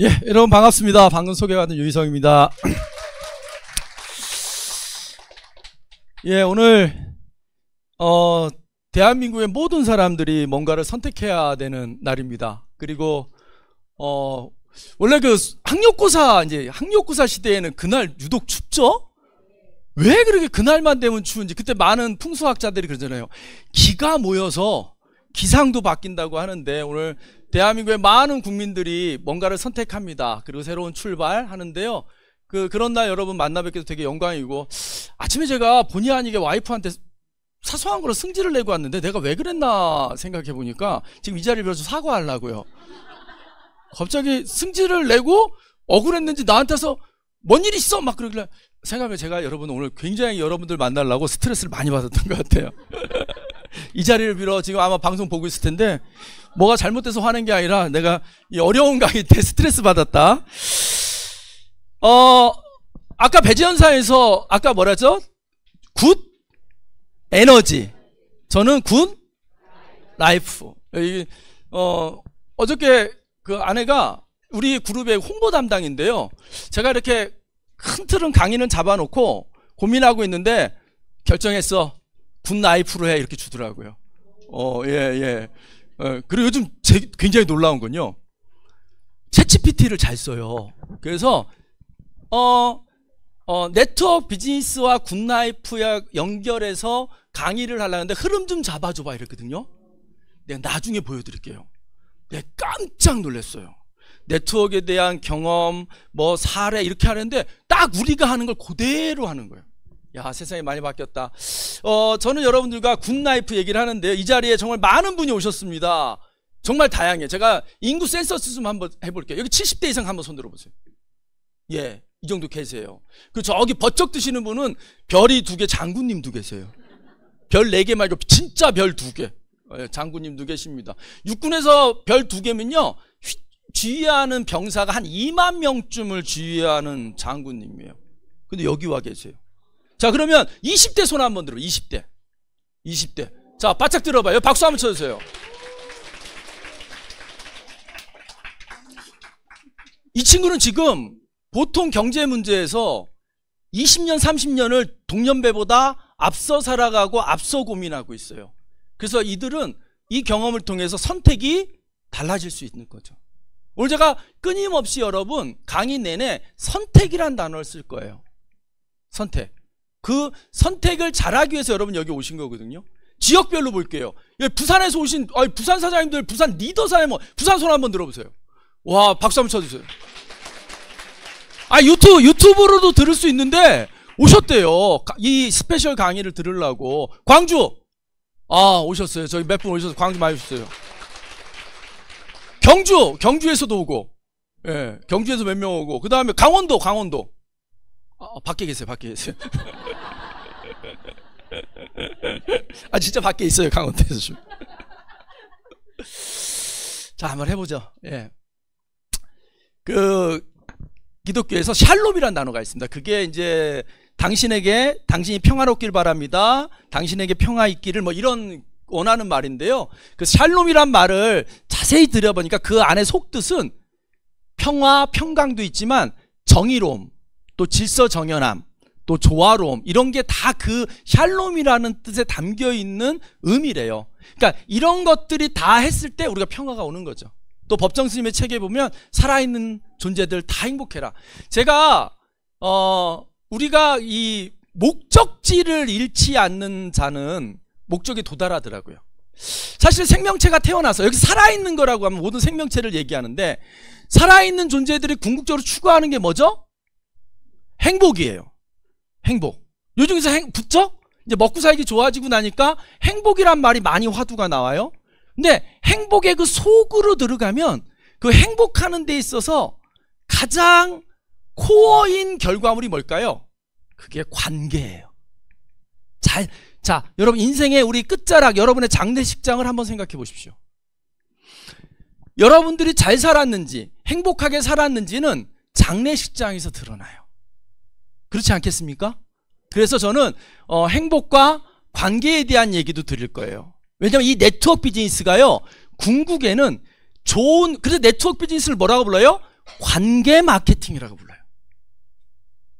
예, 여러분 반갑습니다. 방금 소개받은 유희성입니다. 예, 오늘 대한민국의 모든 사람들이 뭔가를 선택해야 되는 날입니다. 그리고 원래 그 학력고사 시대에는 그날 유독 춥죠? 왜 그렇게 그날만 되면 추운지. 그때 많은 풍수학자들이 그러잖아요. 기가 모여서 기상도 바뀐다고 하는데, 오늘 대한민국의 많은 국민들이 뭔가를 선택합니다. 그리고 새로운 출발하는데요. 그런 날 여러분 만나 뵙게 돼서 되게 영광이고, 아침에 제가 본의 아니게 와이프한테 사소한 거로 승질을 내고 왔는데 내가 왜 그랬나 생각해 보니까 지금 이 자리를 빌어서 사과하려고요. 갑자기 승질을 내고 억울했는지 나한테서 뭔 일 있어? 막 그러길래 생각하면 제가 여러분 오늘 굉장히 여러분들 만나려고 스트레스를 많이 받았던 것 같아요. 이 자리를 빌어 지금 아마 방송 보고 있을 텐데 뭐가 잘못돼서 화낸 게 아니라 내가 이 어려운 강의 때 스트레스 받았다. 아까 배제연사에서 아까 뭐라죠? 굿 에너지. 저는 굿 라이프. 어저께 그 아내가 우리 그룹의 홍보 담당인데요. 제가 이렇게 큰 틀은 강의는 잡아놓고 고민하고 있는데 결정했어. 굿 라이프로 해. 이렇게 주더라고요. 예. 그리고 요즘 굉장히 놀라운 건요. 챗GPT를 잘 써요. 그래서 네트워크 비즈니스와 굿라이프와 연결해서 강의를 하려는데 흐름 좀 잡아줘봐 이랬거든요. 내가 나중에 보여드릴게요. 내가 깜짝 놀랐어요. 네트워크에 대한 경험, 뭐 사례 이렇게 하는데 딱 우리가 하는 걸 그대로 하는 거예요. 야, 세상이 많이 바뀌었다. 저는 여러분들과 굿라이프 얘기를 하는데요. 이 자리에 정말 많은 분이 오셨습니다. 정말 다양해. 제가 인구 센서스 좀 한번 해볼게요. 여기 70대 이상 한번 손 들어보세요. 예, 이 정도 계세요. 그 저기 버쩍 드시는 분은 별이 2개, 장군님도 계세요. 별 4개 말고 진짜 별 2개. 장군님도 계십니다. 육군에서 별 2개면요. 지휘하는 병사가 한 2만 명쯤을 지휘하는 장군님이에요. 근데 여기 와 계세요. 자, 그러면 20대 손 한번 들어. 20대. 자, 바짝 들어봐요. 박수 한번 쳐주세요. 이 친구는 지금 보통 경제 문제에서 20년, 30년을 동년배보다 앞서 살아가고 앞서 고민하고 있어요. 그래서 이들은 이 경험을 통해서 선택이 달라질 수 있는 거죠. 오늘 제가 끊임없이 여러분 강의 내내 선택이란 단어를 쓸 거예요. 선택. 그 선택을 잘하기 위해서 여러분 여기 오신 거거든요. 지역별로 볼게요. 부산에서 오신 부산 사장님들, 부산 리더 사장님, 부산 손 한번 들어보세요. 와, 박수 한번 쳐주세요. 유튜브로도 들을 수 있는데 오셨대요. 이 스페셜 강의를 들으려고. 광주 오셨어요. 저기 몇 분 오셔서 광주 많이 오셨어요. 경주에서도 오고, 예, 경주에서 몇 명 오고, 그 다음에 강원도. 밖에 계세요. 진짜 밖에 있어요. 강원도에서 좀. 자, 한번 해보죠. 예. 기독교에서 샬롬이라는 단어가 있습니다. 그게 이제 당신이 평화롭길 바랍니다. 당신에게 평화 있기를 뭐 이런 원하는 말인데요. 그 샬롬이란 말을 자세히 들여보니까 그 안에 속뜻은 평화, 평강도 있지만 정의로움, 또 질서 정연함, 또 조화로움, 이런 게 다 그 샬롬이라는 뜻에 담겨 있는 의미래요. 그러니까 이런 것들이 다 했을 때 우리가 평화가 오는 거죠. 또 법정 스님의 책에 보면 살아있는 존재들 다 행복해라. 제가 우리가 이 목적지를 잃지 않는 자는 목적에 도달하더라고요. 사실 생명체가 태어나서 여기 살아있는 거라고 하면 모든 생명체를 얘기하는데, 살아있는 존재들이 궁극적으로 추구하는 게 뭐죠? 행복이에요. 행복. 요즘에서 붙죠? 이제 먹고 살기 좋아지고 나니까 행복이란 말이 많이 화두가 나와요. 근데 행복의 그 속으로 들어가면 그 행복하는 데 있어서 가장 코어인 결과물이 뭘까요? 그게 관계예요. 자, 여러분 인생의 우리 끝자락, 여러분의 장례식장을 한번 생각해 보십시오. 여러분들이 잘 살았는지, 행복하게 살았는지는 장례식장에서 드러나요. 그렇지 않겠습니까? 그래서 저는 행복과 관계에 대한 얘기도 드릴 거예요. 왜냐하면 이 네트워크 비즈니스가요, 궁극에는 그래서 네트워크 비즈니스를 뭐라고 불러요? 관계 마케팅이라고 불러요.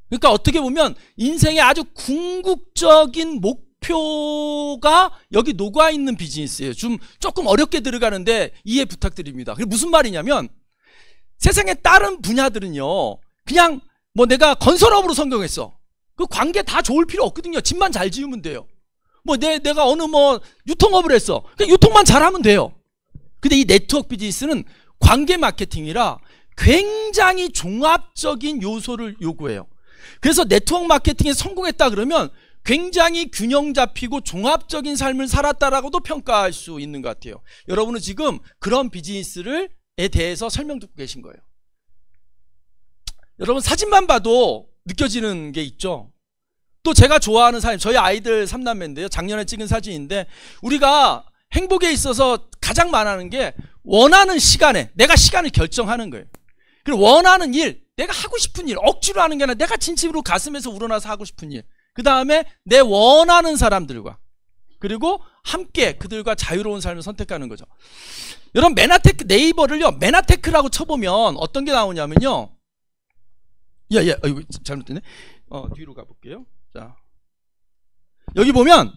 그러니까 어떻게 보면 인생의 아주 궁극적인 목표가 여기 녹아있는 비즈니스예요. 좀 조금 어렵게 들어가는데 이해 부탁드립니다. 그게 무슨 말이냐면 세상의 다른 분야들은요, 그냥 뭐 내가 건설업으로 성공했어. 그 관계 다 좋을 필요 없거든요. 집만 잘 지으면 돼요. 뭐 내가 어느 뭐 유통업을 했어. 그냥 유통만 잘하면 돼요. 근데 이 네트워크 비즈니스는 관계 마케팅이라 굉장히 종합적인 요소를 요구해요. 그래서 네트워크 마케팅에 성공했다 그러면 굉장히 균형 잡히고 종합적인 삶을 살았다라고도 평가할 수 있는 것 같아요. 여러분은 지금 그런 비즈니스에 대해서 설명 듣고 계신 거예요. 여러분 사진만 봐도 느껴지는 게 있죠. 또 제가 좋아하는 사진, 저희 아이들 3남매인데요. 작년에 찍은 사진인데, 우리가 행복에 있어서 가장 많아하는 게 원하는 시간에 내가 시간을 결정하는 거예요. 그리고 원하는 일, 내가 하고 싶은 일, 억지로 하는 게 아니라 내가 진심으로 가슴에서 우러나서 하고 싶은 일, 그 다음에 내 원하는 사람들과, 그리고 함께 그들과 자유로운 삶을 선택하는 거죠. 여러분 메나테크, 네이버를요 메나테크라고 쳐보면 어떤 게 나오냐면요, 이거 잘못됐네. 뒤로 가볼게요. 자, 여기 보면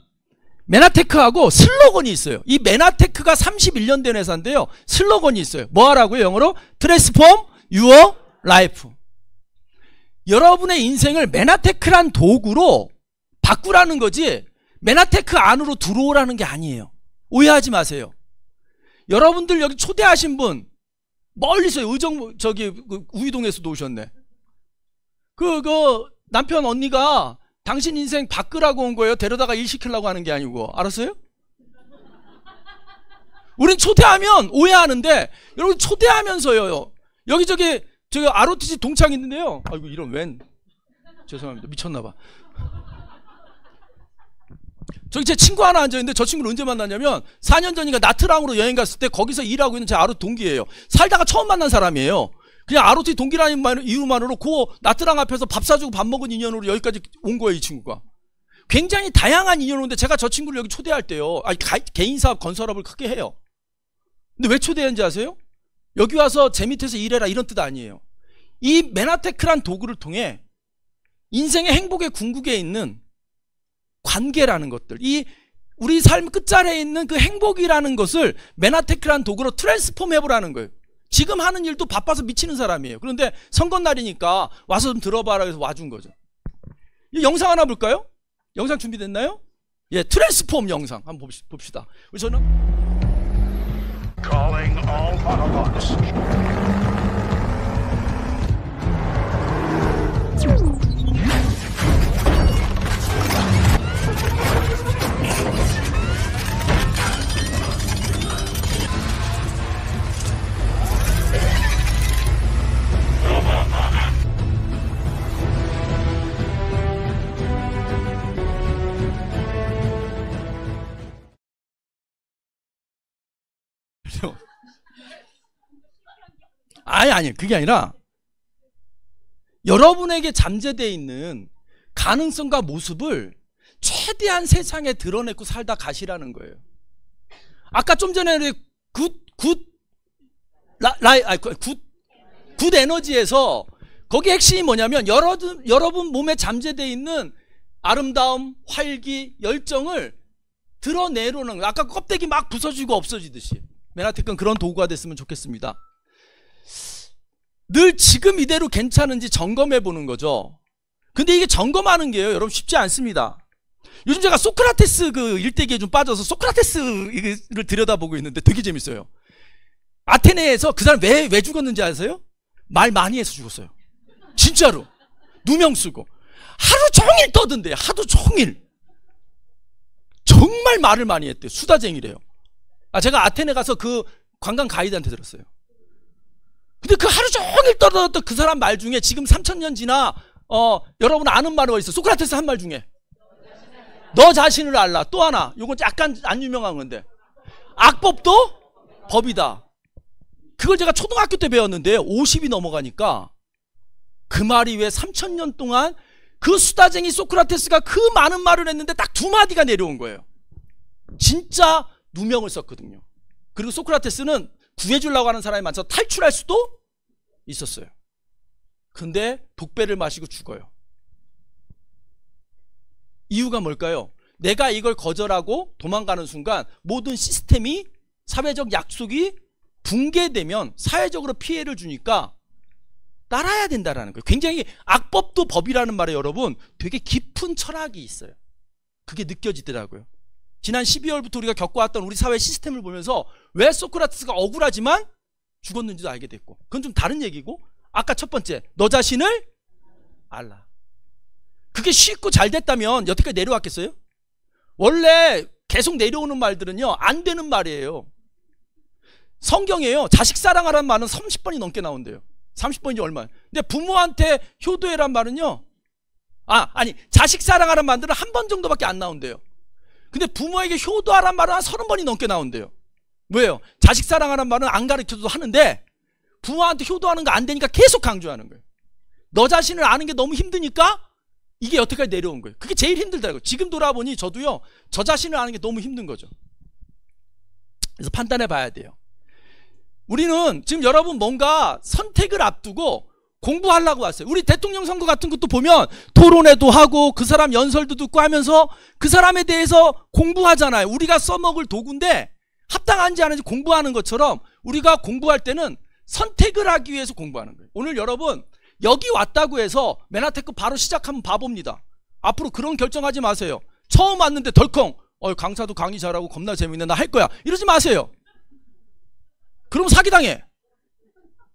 메나테크하고 슬로건이 있어요. 이 메나테크가 31년 된 회사인데요, 슬로건이 있어요. 뭐 하라고요? 영어로 Transform Your Life. 여러분의 인생을 메나테크란 도구로 바꾸라는 거지 메나테크 안으로 들어오라는 게 아니에요. 오해하지 마세요. 여러분들 여기 초대하신 분 멀리서 우이동에서도 오셨네. 그 남편 언니가 당신 인생 바꾸라고 온 거예요. 데려다가 일 시키려고 하는 게 아니고. 알았어요? 우린 초대하면 오해하는데, 여러분 초대하면서요, 여기저기 저기 ROTC 동창 있는데요. 아이고 이런 웬, 죄송합니다. 미쳤나봐. 저기 제 친구 하나 앉아있는데, 저 친구를 언제 만났냐면 4년 전인가 나트랑으로 여행 갔을 때 거기서 일하고 있는 제 ROT 동기예요. 살다가 처음 만난 사람이에요. 그냥 ROT 동기라는 이유만으로 그 나트랑 앞에서 밥 사주고 밥 먹은 인연으로 여기까지 온 거예요. 이 친구가 굉장히 다양한 인연인데, 제가 저 친구를 여기 초대할 때요, 개인사업 건설업을 크게 해요. 근데 왜 초대했는지 아세요? 여기 와서 제 밑에서 일해라 이런 뜻 아니에요. 이 메나테크란 도구를 통해 인생의 행복의 궁극에 있는 관계라는 것들, 이 우리 삶 끝자리에 있는 그 행복이라는 것을 메나테크란 도구로 트랜스폼 해보라는 거예요. 지금 하는 일도 바빠서 미치는 사람이에요. 그런데 선거날이니까 와서 좀 들어봐라 해서 와준 거죠. 이 영상 하나 볼까요? 영상 준비됐나요? 예, 트랜스폼 영상 한번 봅시다. 저는 Calling all Autobots. 아니 그게 아니라 여러분에게 잠재되어 있는 가능성과 모습을 최대한 세상에 드러내고 살다 가시라는 거예요. 아까 좀 전에 굿 에너지에서 거기 핵심이 뭐냐면 여러분 몸에 잠재되어 있는 아름다움, 활기, 열정을 드러내려는 거예요. 아까 껍데기 막 부서지고 없어지듯이. 메나테크는 그런 도구가 됐으면 좋겠습니다. 늘 지금 이대로 괜찮은지 점검해 보는 거죠. 근데 이게 점검하는 게요, 여러분 쉽지 않습니다. 요즘 제가 소크라테스 그 일대기에 좀 빠져서 소크라테스를 들여다보고 있는데 되게 재밌어요. 아테네에서 그 사람 왜 죽었는지 아세요? 말 많이 해서 죽었어요. 진짜로. 누명 쓰고 하루 종일 떠든대요. 하루 종일. 정말 말을 많이 했대요. 수다쟁이래요. 제가 아테네 가서 그 관광 가이드한테 들었어요. 근데 그 하루 종일 떠들었던 그 사람 말 중에 지금 3000년 지나 여러분 아는 말이 어디 있어? 소크라테스 한 말 중에 너 자신을 알라. 또 하나, 요건 약간 안 유명한 건데, 악법도 법이다. 그걸 제가 초등학교 때 배웠는데 50이 넘어가니까 그 말이 왜 3000년 동안 그 수다쟁이 소크라테스가 그 많은 말을 했는데 딱 2마디가 내려온 거예요. 진짜 누명을 썼거든요. 그리고 소크라테스는 구해주려고 하는 사람이 많아서 탈출할 수도 있었어요. 근데 독배를 마시고 죽어요. 이유가 뭘까요? 내가 이걸 거절하고 도망가는 순간 모든 시스템이, 사회적 약속이 붕괴되면 사회적으로 피해를 주니까 따라야 된다라는 거예요. 굉장히 악법도 법이라는 말에 여러분 되게 깊은 철학이 있어요. 그게 느껴지더라고요. 지난 12월부터 우리가 겪어왔던 우리 사회 시스템을 보면서 왜 소크라테스가 억울하지만 죽었는지도 알게 됐고, 그건 좀 다른 얘기고, 아까 첫 번째, 너 자신을 알라. 그게 쉽고 잘 됐다면 여태까지 내려왔겠어요? 원래 계속 내려오는 말들은요, 안 되는 말이에요. 성경에요, 자식 사랑하라는 말은 30번이 넘게 나온대요. 30번이지 얼마야. 근데 부모한테 효도해란 말은요, 아니 자식 사랑하라는 말들은 한 번 정도밖에 안 나온대요. 근데 부모에게 효도하라는 말은 한 30번이 넘게 나온대요. 왜요? 자식 사랑하라는 말은 안 가르쳐도 하는데 부모한테 효도하는 거 안 되니까 계속 강조하는 거예요. 너 자신을 아는 게 너무 힘드니까 이게 여태까지 내려온 거예요. 그게 제일 힘들다고요. 지금 돌아보니 저도요, 저 자신을 아는 게 너무 힘든 거죠. 그래서 판단해 봐야 돼요. 우리는 지금 여러분 뭔가 선택을 앞두고 공부하려고 왔어요. 우리 대통령 선거 같은 것도 보면 토론회도 하고 그 사람 연설도 듣고 하면서 그 사람에 대해서 공부하잖아요. 우리가 써먹을 도구인데 합당한지 아닌지 공부하는 것처럼 우리가 공부할 때는 선택을 하기 위해서 공부하는 거예요. 오늘 여러분 여기 왔다고 해서 맨하테크 바로 시작하면 바보입니다. 앞으로 그런 결정하지 마세요. 처음 왔는데 덜컹 강사도 강의 잘하고 겁나 재밌네, 나 할 거야, 이러지 마세요. 그럼 사기당해.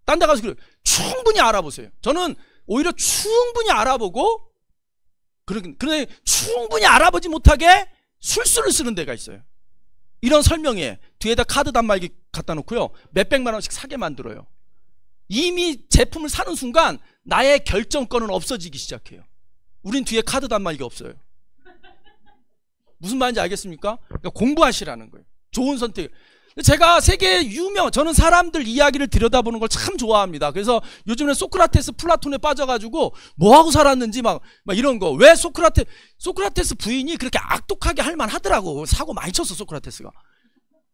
딴 데 가서 충분히 알아보세요. 저는 오히려 충분히 알아보고, 그런데 충분히 알아보지 못하게 술수를 쓰는 데가 있어요. 이런 설명에 뒤에다 카드 단말기 갖다 놓고요, 몇백만 원씩 사게 만들어요. 이미 제품을 사는 순간 나의 결정권은 없어지기 시작해요. 우린 뒤에 카드 단말기가 없어요. 무슨 말인지 알겠습니까? 그러니까 공부하시라는 거예요. 좋은 선택. 제가 세계 저는 사람들 이야기를 들여다보는 걸 참 좋아합니다. 그래서 요즘에 소크라테스, 플라톤에 빠져가지고 뭐하고 살았는지 막 이런 거. 왜 소크라테스 부인이 그렇게 악독하게 할 만하더라고. 사고 많이 쳤어, 소크라테스가.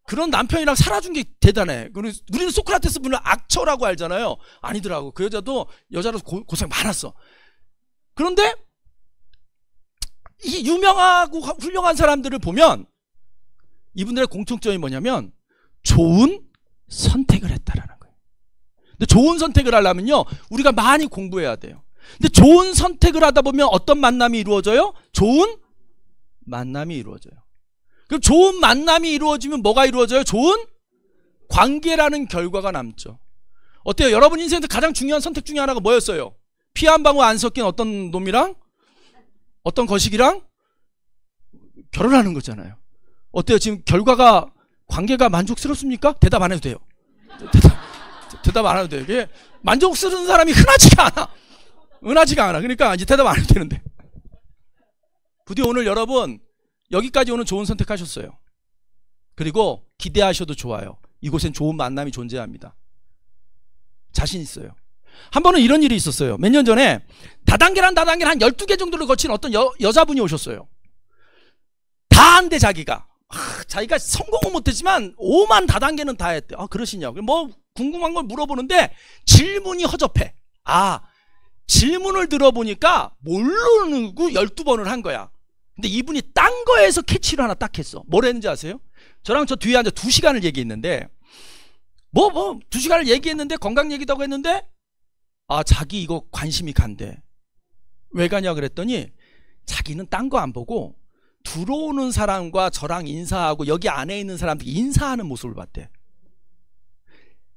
그런 남편이랑 살아준 게 대단해. 우리는 소크라테스 분을 악처라고 알잖아요. 아니더라고. 그 여자로서 고생 많았어. 그런데 이 유명하고 훌륭한 사람들을 보면 이분들의 공통점이 뭐냐면 좋은 선택을 했다라는 거예요. 근데 좋은 선택을 하려면요, 우리가 많이 공부해야 돼요. 근데 좋은 선택을 하다 보면 어떤 만남이 이루어져요? 좋은 만남이 이루어져요. 그럼 좋은 만남이 이루어지면 뭐가 이루어져요? 좋은 관계라는 결과가 남죠. 어때요? 여러분 인생에서 가장 중요한 선택 중에 하나가 뭐였어요? 피 한 방울 안 섞인 어떤 놈이랑 어떤 거식이랑 결혼하는 거잖아요. 어때요? 지금 결과가, 관계가 만족스럽습니까? 대답 안 해도 돼요. 대답 안 해도 돼요. 이게 만족스러운 사람이 흔하지가 않아. 그러니까 이제 대답 안 해도 되는데. 부디 오늘 여러분 여기까지 오늘 좋은 선택하셨어요. 그리고 기대하셔도 좋아요. 이곳엔 좋은 만남이 존재합니다. 자신 있어요. 한 번은 이런 일이 있었어요. 몇 년 전에 다단계란 한 12개 정도를 거친 어떤 여자분이 오셨어요. 다 한대 자기가 성공은 못했지만 5만 다단계는 다 했대. 그러시냐고. 뭐 궁금한 걸 물어보는데 질문이 허접해. 질문을 들어보니까 모르고 12번을 한 거야. 근데 이분이 딴 거에서 캐치를 하나 딱 했어. 뭘 했는지 아세요? 저랑 저 뒤에 앉아 2시간을 얘기했는데 2시간을 얘기했는데 건강 얘기도 하고 했는데 자기 이거 관심이 간대. 왜 가냐 그랬더니 자기는 딴 거 안 보고 들어오는 사람과 저랑 인사하고 여기 안에 있는 사람들 인사하는 모습을 봤대.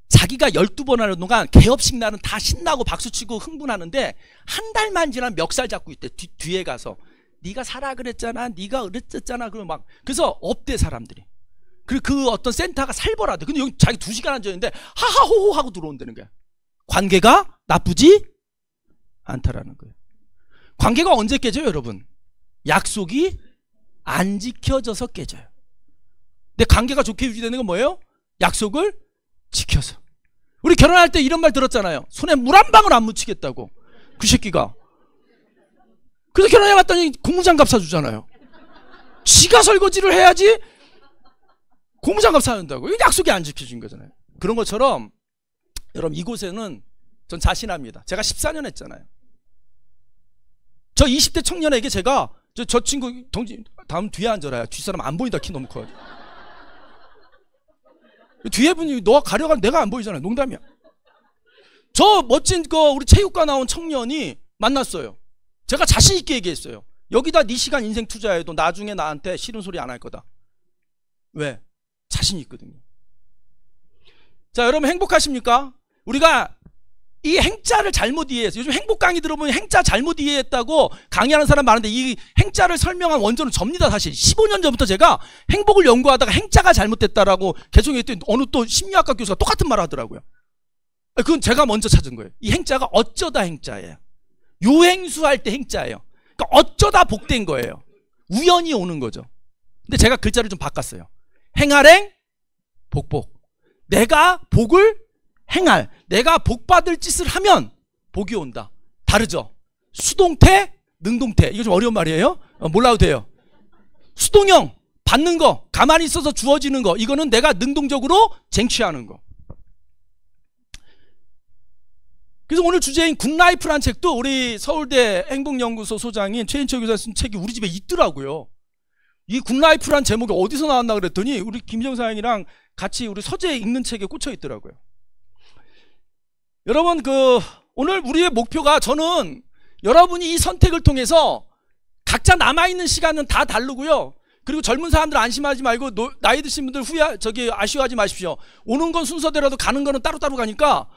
자기가 12번 하는 동안 개업식 날은 다 신나고 박수치고 흥분하는데 한 달만 지나면 멱살 잡고 있대. 뒤에 가서 네가 사라 그랬잖아, 네가 그랬잖아. 그래서 없대 사람들이. 그리고 그 어떤 센터가 살벌하대. 근데 여기 자기 2시간 앉아있는데 하하호호 하고 들어온다는 거야. 관계가 나쁘지 않다라는 거예요. 관계가 언제 깨져요 여러분? 약속이 안 지켜져서 깨져요. 근데 관계가 좋게 유지되는 건 뭐예요? 약속을 지켜서. 우리 결혼할 때 이런 말 들었잖아요. 손에 물 한 방울 안 묻히겠다고. 그 새끼가. 그래서 결혼해 봤더니 고무장갑 사주잖아요. 지가 설거지를 해야지 고무장갑 사준다고. 이거 약속이 안 지켜진 거잖아요. 그런 것처럼 여러분 이곳에는 전 자신합니다. 제가 14년 했잖아요. 저 20대 청년에게 제가 저 친구 동지 다음 뒤에 앉아라. 뒷사람 안 보인다. 키 너무 커. 뒤에 분이 너가 가려가 내가 안 보이잖아. 농담이야. 저 멋진 우리 체육과 나온 청년이 만났어요. 제가 자신 있게 얘기했어요. 여기다 네 시간 인생 투자해도 나중에 나한테 싫은 소리 안 할 거다. 왜? 자신이 있거든요. 자, 여러분 행복하십니까? 우리가 이 행자를 잘못 이해해서 요즘 행복 강의 들어보면 행자 잘못 이해했다고 강의하는 사람 많은데 이 행자를 설명한 원조는 접니다. 사실 15년 전부터 제가 행복을 연구하다가 행자가 잘못됐다라고 계속 했더니 어느 또 심리학과 교수가 똑같은 말을 하더라고요. 그건 제가 먼저 찾은 거예요. 이 행자가 어쩌다 행자예요. 요행수할 때 행자예요. 그러니까 어쩌다 복된 거예요. 우연히 오는 거죠. 근데 제가 글자를 좀 바꿨어요. 행할행 복복. 내가 복을 행할, 내가 복받을 짓을 하면 복이 온다. 다르죠? 수동태, 능동태. 이거 좀 어려운 말이에요. 몰라도 돼요. 수동형, 받는 거, 가만히 있어서 주어지는 거. 이거는 내가 능동적으로 쟁취하는 거. 그래서 오늘 주제인 굿라이프란 책도 우리 서울대 행복연구소 소장인 최인철 교수가 쓴 책이 우리 집에 있더라고요. 이 굿라이프란 제목이 어디서 나왔나 그랬더니 우리 김정 사장이랑 같이 우리 서재 읽는 책에 꽂혀 있더라고요. 여러분 오늘 우리의 목표가 저는 여러분이 이 선택을 통해서 각자 남아있는 시간은 다 다르고요. 그리고 젊은 사람들 안심하지 말고 나이 드신 분들 아쉬워하지 마십시오. 오는 건 순서대로라도 가는 거는 따로따로 가니까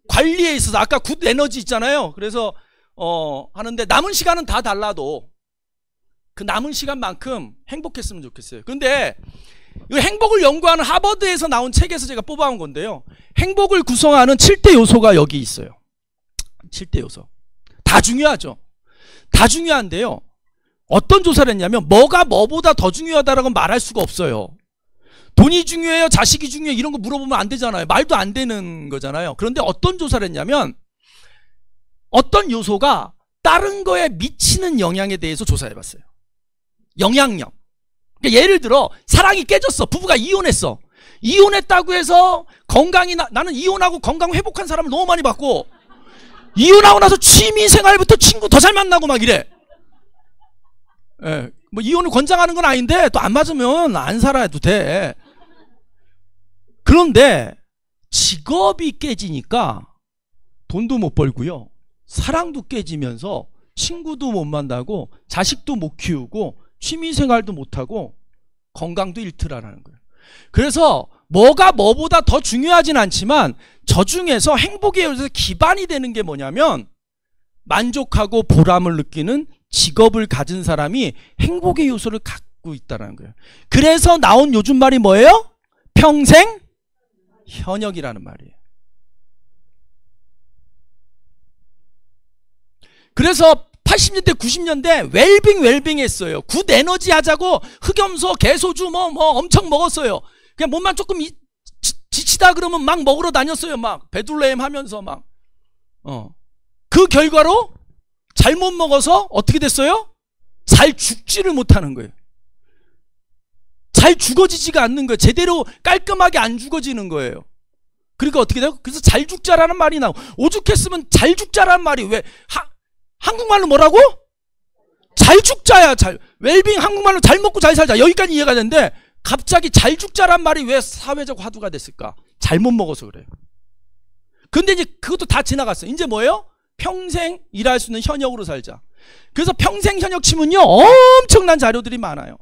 관리에 있어서 아까 굿 에너지 있잖아요. 그래서 하는데 남은 시간은 다 달라도 그 남은 시간만큼 행복했으면 좋겠어요. 근데 이 행복을 연구하는 하버드에서 나온 책에서 제가 뽑아온 건데요. 행복을 구성하는 7대 요소가 여기 있어요. 7대 요소. 다 중요하죠. 다 중요한데요. 어떤 조사를 했냐면 뭐가 뭐보다 더 중요하다라고 말할 수가 없어요. 돈이 중요해요? 자식이 중요해요? 이런 거 물어보면 안 되잖아요. 말도 안 되는 거잖아요. 그런데 어떤 조사를 했냐면 어떤 요소가 다른 거에 미치는 영향에 대해서 조사해봤어요. 영향력. 그러니까 예를 들어 사랑이 깨졌어. 부부가 이혼했어. 이혼했다고 해서 건강이 나는 이혼하고 건강 회복한 사람을 너무 많이 봤고 이혼하고 나서 취미생활부터 친구 더 잘 만나고 막 이래. 뭐 이혼을 권장하는 건 아닌데 또 안 맞으면 안 살아도 돼. 그런데 직업이 깨지니까 돈도 못 벌고요. 사랑도 깨지면서 친구도 못 만나고 자식도 못 키우고 취미생활도 못하고 건강도 잃더라라는 거예요. 그래서 뭐가 뭐보다 더 중요하진 않지만 저 중에서 행복에 기반이 되는 게 뭐냐면 만족하고 보람을 느끼는 직업을 가진 사람이 행복의 요소를 갖고 있다는 거예요. 그래서 나온 요즘 말이 뭐예요? 평생 현역이라는 말이에요. 그래서 80년대 90년대 웰빙 했어요. 굿 에너지 하자고 흑염소 개소주 뭐 엄청 먹었어요. 그냥 몸만 조금 지치다 그러면 막 먹으러 다녔어요. 막 베들레헴 하면서 막 그 결과로 잘못 먹어서 어떻게 됐어요? 잘 죽지를 못하는 거예요. 잘 죽어지지가 않는 거예요. 제대로 깔끔하게 안 죽어지는 거예요. 그러니까 어떻게 돼요? 그래서 잘 죽자라는 말이 나오고 오죽했으면 잘 죽자라는 말이 왜 한국말로 뭐라고? 잘 죽자야. 웰빙 한국말로 잘 먹고 잘 살자. 여기까지 이해가 되는데 갑자기 잘 죽자란 말이 왜 사회적 화두가 됐을까? 잘못 먹어서 그래요. 근데 이제 그것도 다 지나갔어요. 이제 뭐예요? 평생 일할 수 있는 현역으로 살자. 그래서 평생 현역 치면요 엄청난 자료들이 많아요.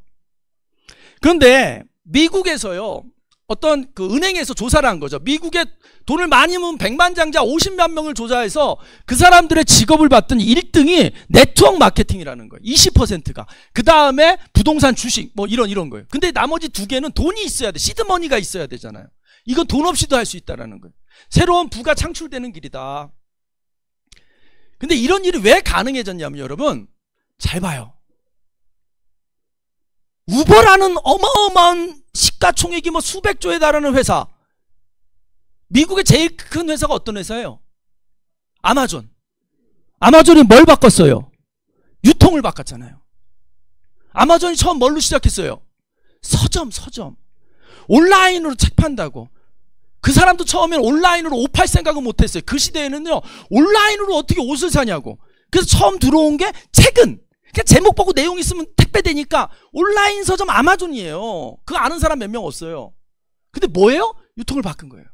그런데 미국에서요 어떤 은행에서 조사를 한 거죠. 미국에 돈을 많이 모은 백만장자 50만 명을 조사해서 그 사람들의 직업을 봤더니 1등이 네트워크 마케팅이라는 거예요. 20%가. 그 다음에 부동산 주식 뭐 이런 거예요. 근데 나머지 두 개는 돈이 있어야 돼. 시드머니가 있어야 되잖아요. 이건 돈 없이도 할 수 있다는 거예요. 새로운 부가 창출되는 길이다. 근데 이런 일이 왜 가능해졌냐면 여러분 잘 봐요. 우버라는 어마어마한 시가총액이 뭐 수백조에 달하는 회사, 미국의 제일 큰 회사가 어떤 회사예요? 아마존. 아마존이 뭘 바꿨어요? 유통을 바꿨잖아요. 아마존이 처음 뭘로 시작했어요? 서점. 온라인으로 책 판다고. 그 사람도 처음엔 온라인으로 옷 팔 생각은 못했어요. 그 시대에는요, 온라인으로 어떻게 옷을 사냐고. 그래서 처음 들어온 게 책은 그냥 제목 보고 내용 있으면 택배되니까 온라인 서점 아마존이에요. 그거 아는 사람 몇 명 없어요. 근데 뭐예요? 유통을 바꾼 거예요.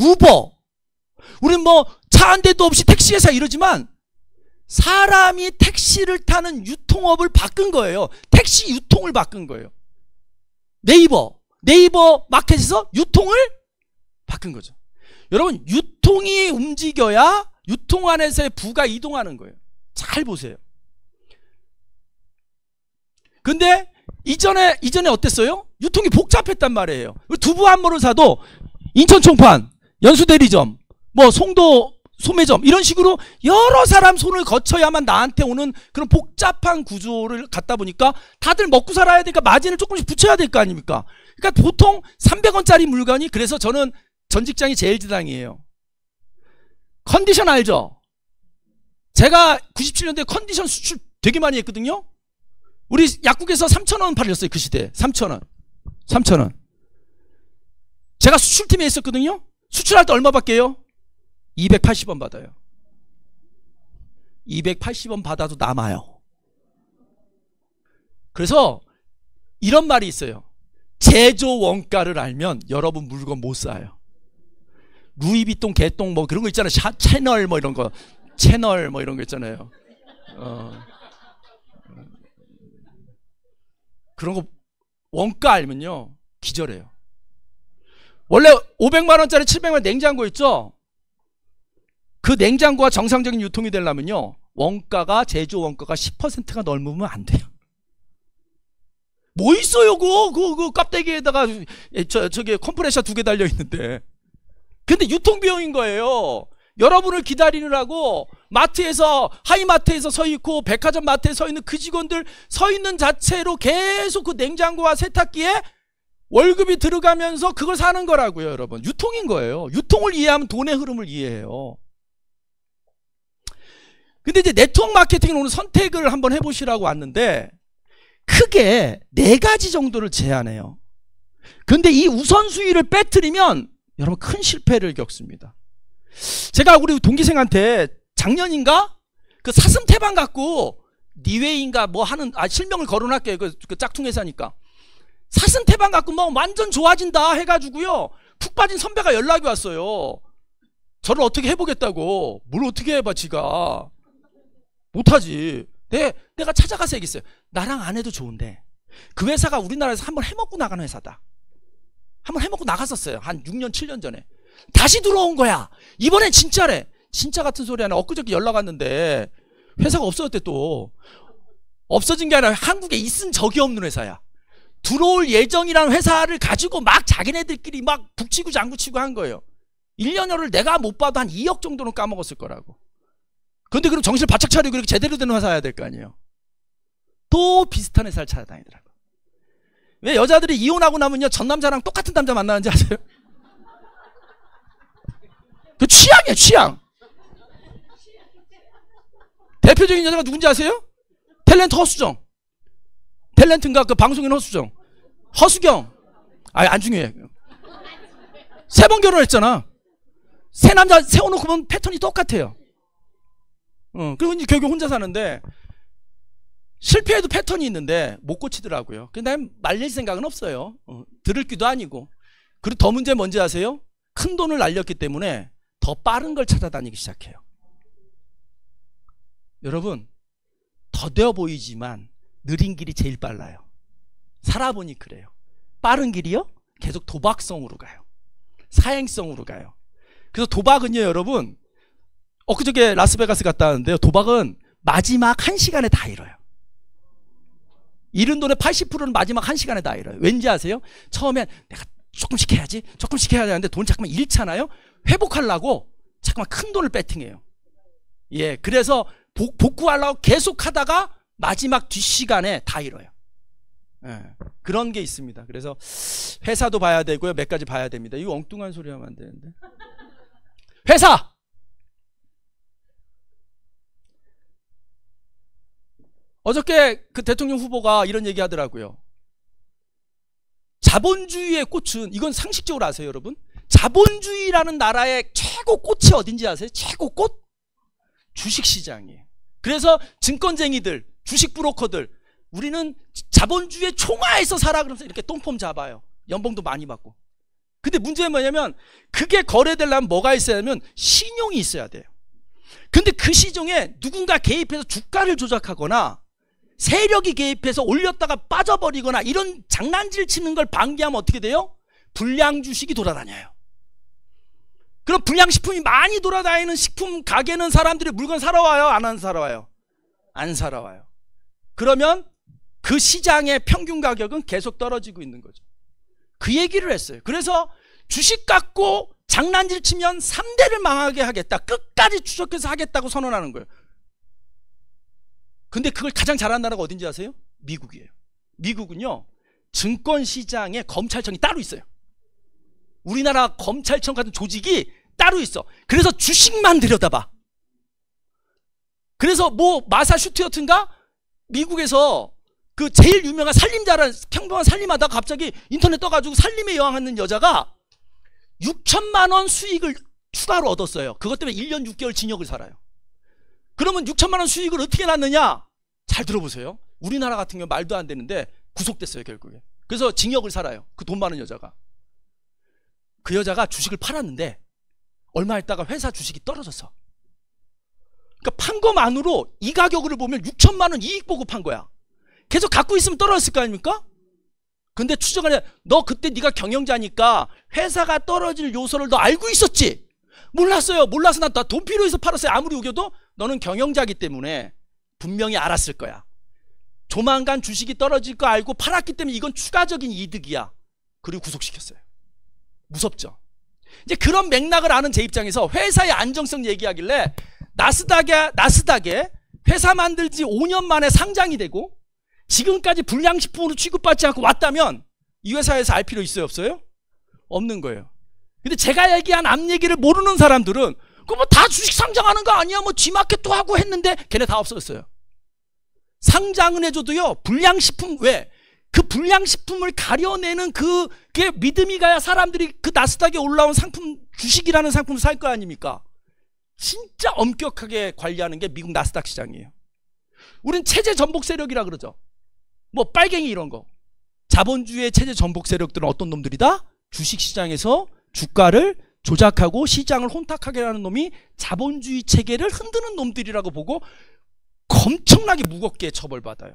우버. 우린 뭐 차 한 대도 없이 택시회사 이러지만 사람이 택시를 타는 유통업을 바꾼 거예요. 택시 유통을 바꾼 거예요. 네이버 마켓에서 유통을 바꾼 거죠. 여러분, 유통이 움직여야 유통 안에서의 부가 이동하는 거예요. 잘 보세요. 근데 이전에 어땠어요? 유통이 복잡했단 말이에요. 두부 한 모를 사도 인천 총판, 연수대리점, 뭐 송도 소매점 이런 식으로 여러 사람 손을 거쳐야만 나한테 오는 그런 복잡한 구조를 갖다 보니까 다들 먹고 살아야 되니까 마진을 조금씩 붙여야 될 거 아닙니까? 그러니까 보통 300원짜리 물건이, 그래서 저는 전 직장이 제일지당이에요. 컨디션 알죠? 제가 97년도에 컨디션 수출 되게 많이 했거든요. 우리 약국에서 3,000원 팔렸어요. 그 시대에 3,000원. 제가 수출팀에 있었거든요. 수출할 때 얼마 받게요? 280원 받아요. 280원 받아도 남아요. 그래서 이런 말이 있어요. 제조 원가를 알면 여러분 물건 못 사요. 루이비통, 개똥 뭐 그런 거 있잖아요. 채널 뭐 이런 거, 채널 뭐 이런 거 있잖아요. 그런 거 원가 알면요 기절해요. 원래 500만 원짜리 700만 원 냉장고 있죠? 그 냉장고가 정상적인 유통이 되려면요 원가가, 제조 원가가 10%가 넘으면 안 돼요. 뭐 있어요 그 껍데기에다가 저기 컴프레셔 2개 달려있는데. 근데 유통비용인 거예요. 여러분을 기다리느라고 마트에서, 하이마트에서 서 있고 백화점 마트에 서 있는 그 직원들 서 있는 자체로 계속 그 냉장고와 세탁기에 월급이 들어가면서 그걸 사는 거라고요. 여러분, 유통인 거예요. 유통을 이해하면 돈의 흐름을 이해해요. 근데 이제 네트워크 마케팅은 오늘 선택을 한번 해보시라고 왔는데 크게 4가지 정도를 제안해요. 근데 이 우선순위를 빼뜨리면 여러분 큰 실패를 겪습니다. 제가 우리 동기생한테 작년인가 그 사슴태방 갖고 니웨이인가 뭐 하는, 실명을 거론할게요. 그 짝퉁 회사니까. 사슴태방 갖고 뭐 완전 좋아진다 해가지고요 푹 빠진 선배가 연락이 왔어요. 저를 어떻게 해보겠다고. 뭘 어떻게 해봐 지가. 못하지. 내가 찾아가서 얘기했어요. 나랑 안 해도 좋은데 그 회사가 우리나라에서 한번 해먹고 나간 회사다. 한번 해먹고 나갔었어요. 한 6년 7년 전에. 다시 들어온 거야. 이번엔 진짜래. 진짜 같은 소리 하나. 엊그저께 연락 왔는데 회사가 없어졌대. 또 없어진 게 아니라 한국에 있은 적이 없는 회사야. 들어올 예정이라는 회사를 가지고 막 자기네들끼리 막 북치고 장구치고 한 거예요. 1년여를 내가 못 봐도 한 2억 정도는 까먹었을 거라고. 그런데 그럼 정신을 바짝 차리고 그렇게 제대로 된 회사 해야 될 거 아니에요. 또 비슷한 회사를 찾아다니더라고. 왜 여자들이 이혼하고 나면요 전 남자랑 똑같은 남자 만나는지 아세요? 그 취향이에요. 취향. 대표적인 여자가 누군지 아세요? 탤런트 허수정. 탤런트인가 그 방송인 허수정. 허수경. 안 중요해. 3번 결혼했잖아. 새 남자 세워놓고 보면 패턴이 똑같아요. 그리고 이제 결국 혼자 사는데 실패해도 패턴이 있는데 못 고치더라고요. 근데 난 말릴 생각은 없어요. 들을 귀도 아니고. 그리고 더 문제 뭔지 아세요? 큰 돈을 날렸기 때문에 더 빠른 걸 찾아다니기 시작해요. 여러분, 더뎌 보이지만 느린 길이 제일 빨라요. 살아보니 그래요. 빠른 길이요? 계속 도박성으로 가요. 사행성으로 가요. 그래서 도박은요 여러분, 엊그저께 라스베가스 갔다 왔는데요, 도박은 마지막 1시간에 다 잃어요. 잃은 돈의 80%는 마지막 1시간에 다 잃어요. 왠지 아세요? 처음엔 내가 조금씩 해야지 조금씩 해야 되는데 돈 잠깐만 잃잖아요. 회복하려고 잠깐만 큰 돈을 배팅해요. 예, 그래서 복구하려고 계속 하다가 마지막 뒷시간에 다 잃어요. 예, 그런 게 있습니다. 그래서 회사도 봐야 되고요, 몇 가지 봐야 됩니다. 이거 엉뚱한 소리 하면 안 되는데. 회사! 어저께 그 대통령 후보가 이런 얘기 하더라고요. 자본주의의 꽃은, 이건 상식적으로 아세요 여러분? 자본주의라는 나라의 최고 꽃이 어딘지 아세요? 최고 꽃? 주식시장이에요. 그래서 증권쟁이들, 주식 브로커들, 우리는 자본주의의 총화에서 살아 그러면서 이렇게 똥폼 잡아요. 연봉도 많이 받고. 근데 문제는 뭐냐면 그게 거래되려면 뭐가 있어야 하면 신용이 있어야 돼요. 근데 그 시중에 누군가 개입해서 주가를 조작하거나 세력이 개입해서 올렸다가 빠져버리거나 이런 장난질 치는 걸 방기하면 어떻게 돼요? 불량 주식이 돌아다녀요. 그럼 불량식품이 많이 돌아다니는 식품 가게는 사람들이 물건 사러 와요? 안 사러 와요? 안 사러 와요. 그러면 그 시장의 평균 가격은 계속 떨어지고 있는 거죠. 그 얘기를 했어요. 그래서 주식 갖고 장난질 치면 3대를 망하게 하겠다. 끝까지 추적해서 하겠다고 선언하는 거예요. 근데 그걸 가장 잘하는 나라가 어딘지 아세요? 미국이에요. 미국은요, 증권시장에 검찰청이 따로 있어요. 우리나라 검찰청 같은 조직이 따로 있어. 그래서 주식만 들여다봐. 그래서 뭐 마사슈트여튼가 미국에서 그 제일 유명한 살림자라는 평범한 살림하다가 갑자기 인터넷 떠가지고 살림에 여왕하는 여자가 6천만 원 수익을 추가로 얻었어요. 그것 때문에 1년 6개월 징역을 살아요. 그러면 6천만 원 수익을 어떻게 났느냐? 잘 들어보세요. 우리나라 같은 경우 말도 안 되는데 구속됐어요, 결국에. 그래서 징역을 살아요. 그 돈 많은 여자가. 그 여자가 주식을 팔았는데 얼마 있다가 회사 주식이 떨어졌어. 그러니까 판 것만으로 이 가격으로 보면 6천만 원 이익 보고 판 거야. 계속 갖고 있으면 떨어졌을 거 아닙니까? 근데 추정을 해. 너 그때 네가 경영자니까 회사가 떨어질 요소를 너 알고 있었지? 몰랐어요. 몰라서 나 돈 필요해서 팔았어요. 아무리 우겨도 너는 경영자이기 때문에 분명히 알았을 거야. 조만간 주식이 떨어질 거 알고 팔았기 때문에 이건 추가적인 이득이야. 그리고 구속시켰어요. 무섭죠? 이제 그런 맥락을 아는 제 입장에서 회사의 안정성 얘기하길래 나스닥에 회사 만들지 5년 만에 상장이 되고 지금까지 불량식품으로 취급받지 않고 왔다면 이 회사에서 알 필요 있어요, 없어요? 없는 거예요. 근데 제가 얘기한 앞 얘기를 모르는 사람들은 그거 뭐 다 주식 상장하는 거 아니야? 뭐 G마켓도 하고 했는데 걔네 다 없어졌어요. 상장은 해줘도요, 불량식품, 왜? 그 불량식품을 가려내는 그게 믿음이 가야 사람들이 그 나스닥에 올라온 상품, 주식이라는 상품을 살 거 아닙니까? 진짜 엄격하게 관리하는 게 미국 나스닥 시장이에요. 우린 체제 전복 세력이라 그러죠. 뭐 빨갱이 이런 거. 자본주의의 체제 전복 세력들은 어떤 놈들이다? 주식시장에서 주가를 조작하고 시장을 혼탁하게 하는 놈이 자본주의 체계를 흔드는 놈들이라고 보고 엄청나게 무겁게 처벌받아요.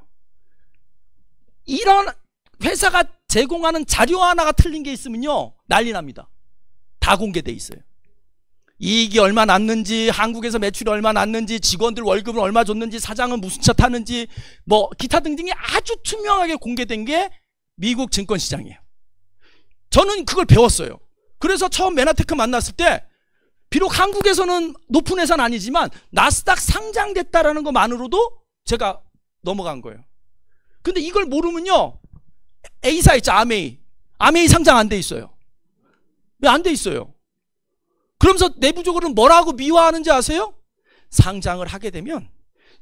이런 회사가 제공하는 자료 하나가 틀린 게 있으면요, 난리 납니다. 다 공개돼 있어요. 이익이 얼마 났는지, 한국에서 매출이 얼마 났는지, 직원들 월급은 얼마 줬는지, 사장은 무슨 차 타는지, 뭐 기타 등등이 아주 투명하게 공개된 게 미국 증권시장이에요. 저는 그걸 배웠어요. 그래서 처음 메나테크 만났을 때 비록 한국에서는 높은 회사는 아니지만 나스닥 상장됐다라는 것만으로도 제가 넘어간 거예요. 근데 이걸 모르면요, A사 있죠, 아메이 상장 안 돼 있어요. 왜 안 돼 있어요? 그러면서 내부적으로는 뭐라고 미화하는지 아세요? 상장을 하게 되면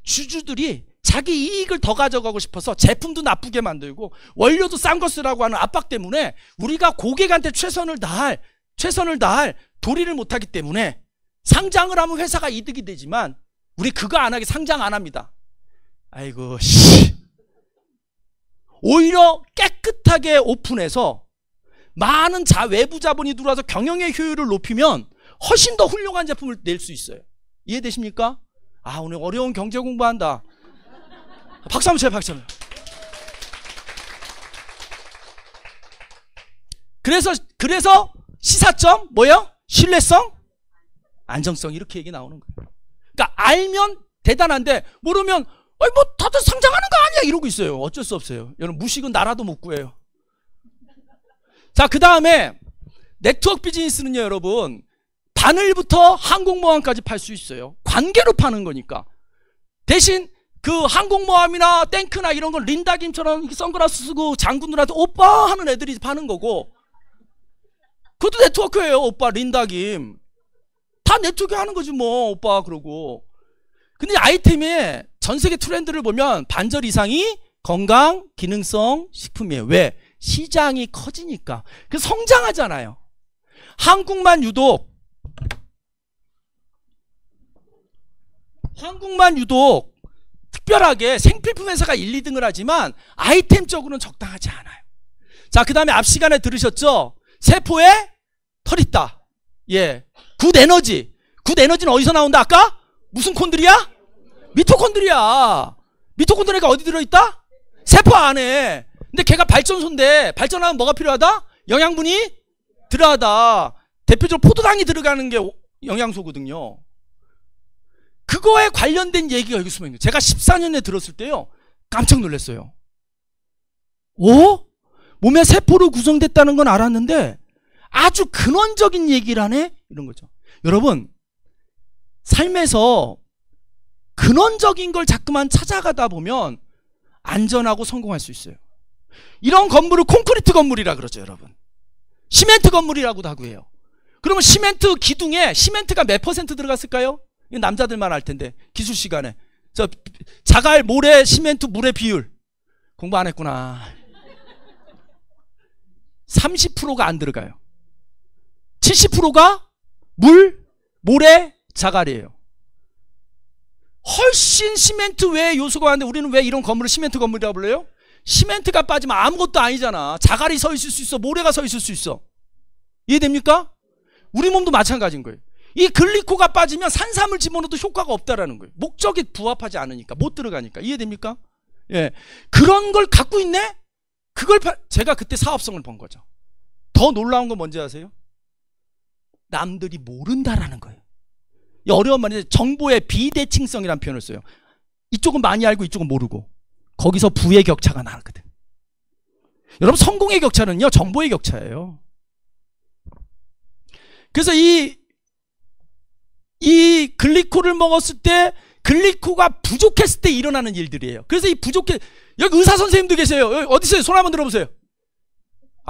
주주들이 자기 이익을 더 가져가고 싶어서 제품도 나쁘게 만들고 원료도 싼 거 쓰라고 하는 압박 때문에 우리가 고객한테 최선을 다할 도리를 못하기 때문에 상장을 하면 회사가 이득이 되지만 우리 그거 안 하게 상장 안 합니다. 아이고 씨. 오히려 깨끗하게 오픈해서 많은 외부 자본이 들어와서 경영의 효율을 높이면 훨씬 더 훌륭한 제품을 낼 수 있어요. 이해되십니까? 아, 오늘 어려운 경제 공부한다. 박수 한번 쳐요, 박수 한번. 그래서 시사점 뭐예요? 신뢰성, 안정성, 이렇게 얘기 나오는 거예요. 그러니까 알면 대단한데 모르면 뭐 다들 상장하는 거 아니야 이러고 있어요. 어쩔 수 없어요. 여러분, 무식은 나라도 못 구해요. 자, 그 다음에 네트워크 비즈니스는요, 여러분, 바늘부터 항공모함까지 팔 수 있어요. 관계로 파는 거니까. 대신 그 항공모함이나 탱크나 이런 건 린다김처럼 선글라스 쓰고 장군들한테 오빠 하는 애들이 파는 거고, 그것도 네트워크예요. 오빠, 린다김. 다 네트워크 하는 거지 뭐, 오빠 그러고. 근데 아이템의 전 세계 트렌드를 보면 반절 이상이 건강, 기능성 식품이에요. 왜? 시장이 커지니까. 그래서 성장하잖아요. 한국만 유독 특별하게 생필품 회사가 1, 2등을 하지만 아이템적으로는 적당하지 않아요. 자, 그 다음에 앞 시간에 들으셨죠? 세포에 털 있다. 예. 굿 에너지. 굿 에너지는 어디서 나온다? 아까? 무슨 콘드리아? 미토콘드리아. 미토콘드리아가 어디 들어있다? 세포 안에. 근데 걔가 발전소인데 발전하면 뭐가 필요하다? 영양분이 들어가다. 대표적으로 포도당이 들어가는 게 영양소거든요. 그거에 관련된 얘기가 여기 숨어있는 거예요. 제가 14년에 들었을 때요, 깜짝 놀랐어요. 오? 몸의 세포로 구성됐다는 건 알았는데 아주 근원적인 얘기를 하네? 이런 거죠. 여러분, 삶에서 근원적인 걸 자꾸만 찾아가다 보면 안전하고 성공할 수 있어요. 이런 건물을 콘크리트 건물이라 그러죠, 여러분. 시멘트 건물이라고도 하고 해요. 그러면 시멘트 기둥에 시멘트가 몇 % 들어갔을까요? 이건 남자들만 알 텐데, 기술 시간에. 자갈, 모래, 시멘트, 물의 비율. 공부 안 했구나. 30%가 안 들어가요. 70%가 물, 모래, 자갈이에요. 훨씬 시멘트 외에 요소가 많은데 우리는 왜 이런 건물을 시멘트 건물이라고 불러요? 시멘트가 빠지면 아무것도 아니잖아. 자갈이 서 있을 수 있어. 모래가 서 있을 수 있어. 이해됩니까? 우리 몸도 마찬가지인 거예요. 이 글리코가 빠지면 산삼을 집어넣어도 효과가 없다라는 거예요. 목적에 부합하지 않으니까, 못 들어가니까. 이해됩니까? 예. 그런 걸 갖고 있네? 제가 그때 사업성을 본 거죠. 더 놀라운 건 뭔지 아세요? 남들이 모른다라는 거예요. 이 어려운 말인데 정보의 비대칭성이라는 표현을 써요. 이쪽은 많이 알고 이쪽은 모르고. 거기서 부의 격차가 나거든. 여러분, 성공의 격차는요, 정보의 격차예요. 그래서 이 글리코를 먹었을 때 글리코가 부족했을 때 일어나는 일들이에요. 그래서 여기 의사 선생님도 계세요. 여기 어디 있어요? 손 한번 들어보세요.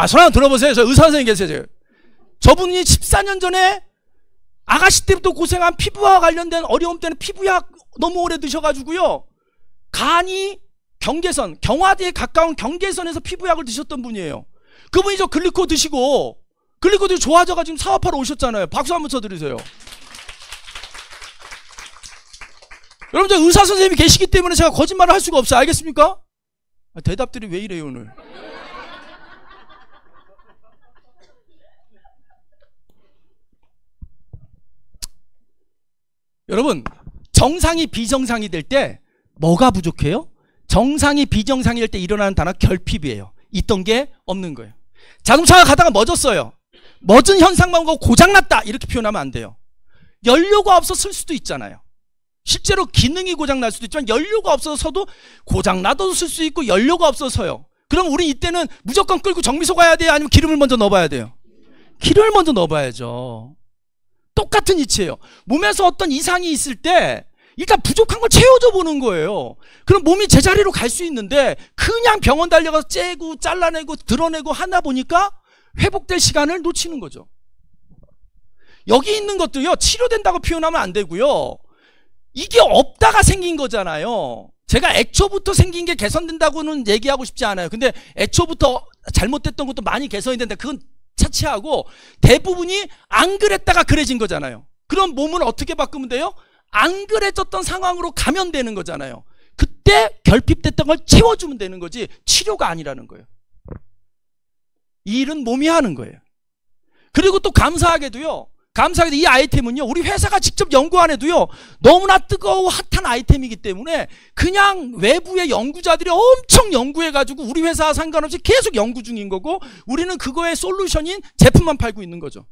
손 한번 들어보세요. 저 의사 선생님 계세요. 저분이 14년 전에 아가씨 때부터 고생한 피부와 관련된 어려움 때는 피부약 너무 오래 드셔가지고요, 간이 경화대에 가까운 경계선에서 피부약을 드셨던 분이에요. 그분이 저 글리코 드시고 글리코도 좋아져가지고 사업하러 오셨잖아요. 박수 한번 쳐드리세요. 여러분들, 의사 선생님이 계시기 때문에 제가 거짓말을 할 수가 없어요. 알겠습니까? 대답들이 왜 이래요 오늘? 여러분, 정상이 비정상이 될 때 뭐가 부족해요? 정상이 비정상일 때 일어나는 단어 결핍이에요. 있던 게 없는 거예요. 자동차가 가다가 멎었어요. 멎은 현상만 보고 고장났다 이렇게 표현하면 안 돼요. 연료가 없어 쓸 수도 있잖아요. 실제로 기능이 고장날 수도 있지만 연료가 없어서도 고장나도 쓸 수 있고 연료가 없어서요. 그럼 우리 이때는 무조건 끌고 정비소 가야 돼요? 아니면 기름을 먼저 넣어봐야 돼요? 기름을 먼저 넣어봐야죠. 똑같은 이치예요. 몸에서 어떤 이상이 있을 때 일단 부족한 걸 채워줘 보는 거예요. 그럼 몸이 제자리로 갈 수 있는데 그냥 병원 달려가서 째고 잘라내고 드러내고 하다 보니까 회복될 시간을 놓치는 거죠. 여기 있는 것도요, 치료된다고 표현하면 안 되고요, 이게 없다가 생긴 거잖아요. 제가 애초부터 생긴 게 개선된다고는 얘기하고 싶지 않아요. 근데 애초부터 잘못됐던 것도 많이 개선이 된다. 그건 차치하고 대부분이 안 그랬다가 그래진 거잖아요. 그럼 몸을 어떻게 바꾸면 돼요? 안 그래졌던 상황으로 가면 되는 거잖아요. 그때 결핍됐던 걸 채워주면 되는 거지 치료가 아니라는 거예요. 이 일은 몸이 하는 거예요. 그리고 또 감사하게도 이 아이템은요, 우리 회사가 직접 연구 안 해도요, 너무나 뜨거워 핫한 아이템이기 때문에 그냥 외부의 연구자들이 엄청 연구해가지고 우리 회사와 상관없이 계속 연구 중인 거고, 우리는 그거의 솔루션인 제품만 팔고 있는 거죠.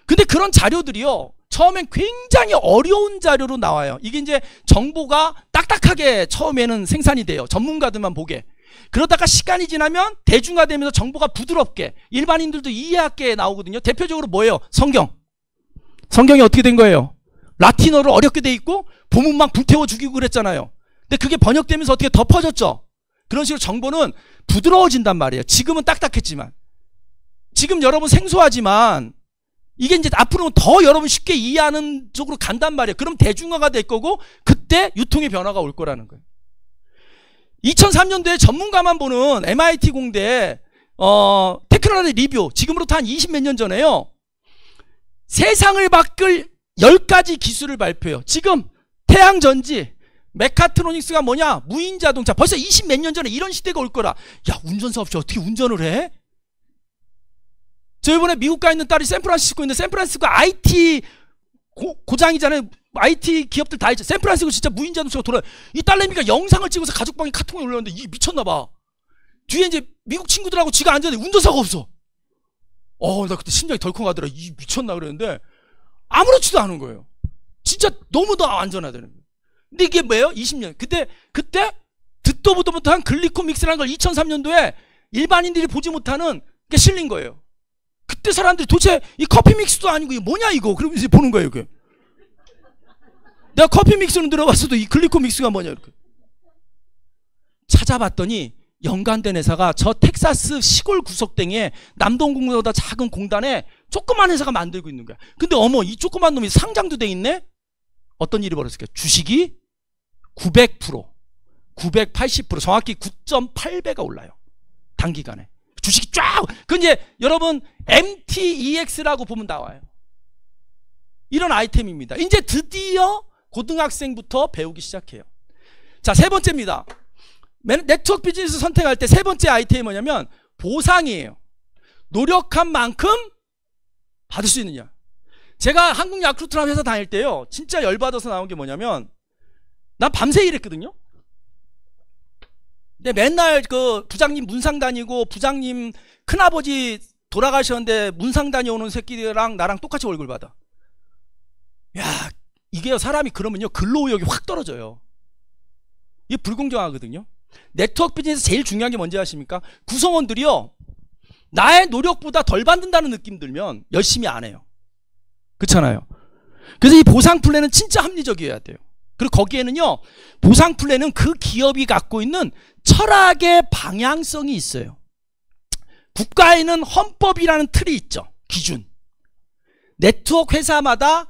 근데 그런 자료들이요, 처음엔 굉장히 어려운 자료로 나와요. 이게 이제 정보가 딱딱하게 처음에는 생산이 돼요. 전문가들만 보게. 그러다가 시간이 지나면 대중화되면서 정보가 부드럽게 일반인들도 이해하게 나오거든요. 대표적으로 뭐예요? 성경이 어떻게 된 거예요? 라틴어로 어렵게 돼 있고 보면 막 불태워 죽이고 그랬잖아요. 근데 그게 번역되면서 어떻게 덮어졌죠? 그런 식으로 정보는 부드러워진단 말이에요. 지금은 딱딱했지만, 지금 여러분 생소하지만 이게 이제 앞으로는 더 여러분 쉽게 이해하는 쪽으로 간단 말이에요. 그럼 대중화가 될 거고 그때 유통의 변화가 올 거라는 거예요. 2003년도에 전문가만 보는 MIT 공대 테크놀로지 리뷰. 지금으로부터 한 20 몇 년 전에요. 세상을 바꿀 10가지 기술을 발표해요. 지금 태양전지, 메카트로닉스가 뭐냐? 무인 자동차. 벌써 20 몇 년 전에 이런 시대가 올 거라. 야, 운전사 없이 어떻게 운전을 해? 저 이번에 미국 가 있는 딸이 샌프란시스코에 있는데 샌프란시스코 IT 고장이잖아요. IT 기업들 다 있죠. 샌프란시스코 진짜 무인 자동차가 돌아요. 이 딸내미가 영상을 찍어서 가족방에 카톡에 올렸는데 이게 미쳤나봐. 뒤에 이제 미국 친구들하고 지가 앉았는데 운전사가 없어. 나 그때 심장이 덜컹하더라. 이 미쳤나 그랬는데 아무렇지도 않은 거예요. 진짜 너무 더 안전하다는 거예요. 근데 이게 뭐예요? 20년. 그때 듣도 보도 못한 글리코믹스라는 걸 2003년도에 일반인들이 보지 못하는 게 실린 거예요. 그때 사람들이 도대체 이 커피 믹스도 아니고 이게 뭐냐 이거. 그러면서 보는 거예요. 그게. 내가 커피 믹스는 들어봤어도 이 글리코 믹스가 뭐냐 이렇게. 찾아봤더니 연관된 회사가 저 텍사스 시골 구석탱이에 남동공보다 작은 공단에 조그만 회사가 만들고 있는 거야. 근데 어머, 이 조그만 놈이 상장도 돼 있네? 어떤 일이 벌어졌을까요? 주식이 900%, 980%, 정확히 9.8배가 올라요. 단기간에. 주식이 쫙! 그 이제 여러분 MTEX라고 보면 나와요. 이런 아이템입니다. 이제 드디어 고등학생부터 배우기 시작해요. 자, 세 번째입니다. 네트워크 비즈니스 선택할 때 세 번째 아이템이 뭐냐면 보상이에요. 노력한 만큼 받을 수 있느냐. 제가 한국 야쿠르트라는 회사 다닐 때요, 진짜 열받아서 나온 게 뭐냐면, 난 밤새 일했거든요. 근데 맨날 그 부장님 문상 다니고, 부장님 큰아버지 돌아가셨는데 문상 다녀오는 새끼들이랑 나랑 똑같이 월급 받아. 야, 이게요, 사람이 그러면요 근로의욕이 확 떨어져요. 이게 불공정하거든요. 네트워크 비즈니스 제일 중요한 게 뭔지 아십니까? 구성원들이요, 나의 노력보다 덜 받는다는 느낌 들면 열심히 안 해요. 그렇잖아요. 그래서 이 보상 플랜은 진짜 합리적이어야 돼요. 그리고 거기에는요, 보상 플랜은 그 기업이 갖고 있는 철학의 방향성이 있어요. 국가에는 헌법이라는 틀이 있죠. 기준. 네트워크 회사마다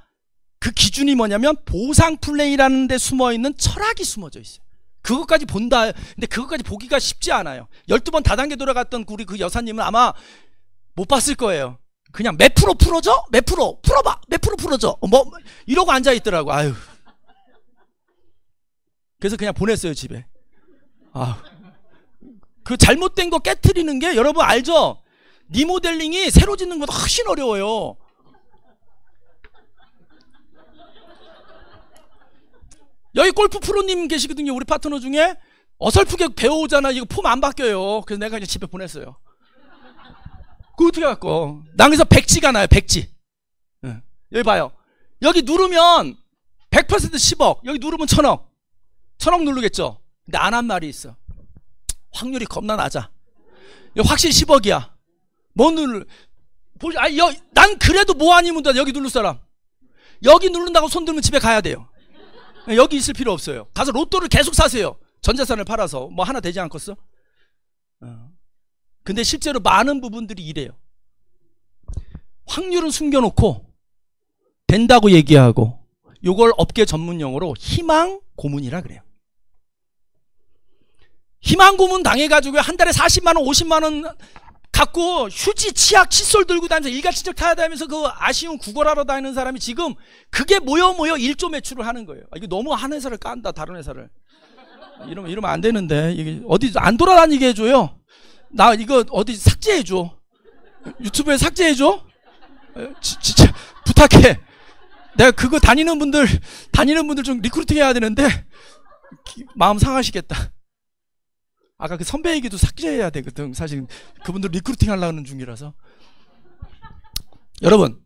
그 기준이 뭐냐면 보상 플랜이라는 데 숨어있는 철학이 숨어져 있어요. 그것까지 본다. 근데 그것까지 보기가 쉽지 않아요. 12번 다단계 돌아갔던 우리 그 여사님은 아마 못 봤을 거예요. 그냥 몇 프로 풀어줘? 몇 프로? 풀어봐! 몇 프로 풀어줘? 뭐 이러고 앉아있더라고. 아유. 그래서 그냥 보냈어요, 집에. 아, 그 잘못된 거 깨트리는 게 여러분 알죠? 리모델링이 새로 짓는 것보다 훨씬 어려워요. 여기 골프 프로님 계시거든요. 우리 파트너 중에. 어설프게 배워오잖아. 이거 폼 안 바뀌어요. 그래서 내가 그냥 집에 보냈어요. 그거 어떻게 갖고. 난 그래서 백지가 나요. 백지. 응. 여기 봐요. 여기 누르면 100% 10억. 여기 누르면 1000억. 1000억 누르겠죠. 근데 안 한 말이 있어. 확률이 겁나 낮아. 여기 확실히 10억이야. 뭐 누르. 난 그래도 뭐 아니면 여기 누를 사람. 여기 누른다고 손 들면 집에 가야 돼요. 여기 있을 필요 없어요. 가서 로또를 계속 사세요. 전재산을 팔아서. 뭐 하나 되지 않겠어? 근데 실제로 많은 부분들이 이래요. 확률은 숨겨놓고 된다고 얘기하고, 요걸 업계 전문용어로 희망 고문이라 그래요. 희망 고문 당해가지고 한 달에 40만원 50만원 갖고 휴지 치약 칫솔 들고 다니면서 일가친척 타야 다니면서 그 아쉬운 구걸하러 다니는 사람이 지금 그게 모여 1조 매출을 하는 거예요. 이게 너무 한 회사를 깐다, 다른 회사를. 이러면 안 되는데. 이게 어디 안 돌아다니게 해줘요. 나 이거 어디 삭제해줘. 유튜브에 삭제해줘. 진짜 부탁해. 내가 그거 다니는 분들 좀 리크루팅 해야 되는데 마음 상하시겠다. 아까 그 선배 얘기도 삭제해야 되거든. 사실 그분들 리크루팅 하려는 중이라서. 여러분,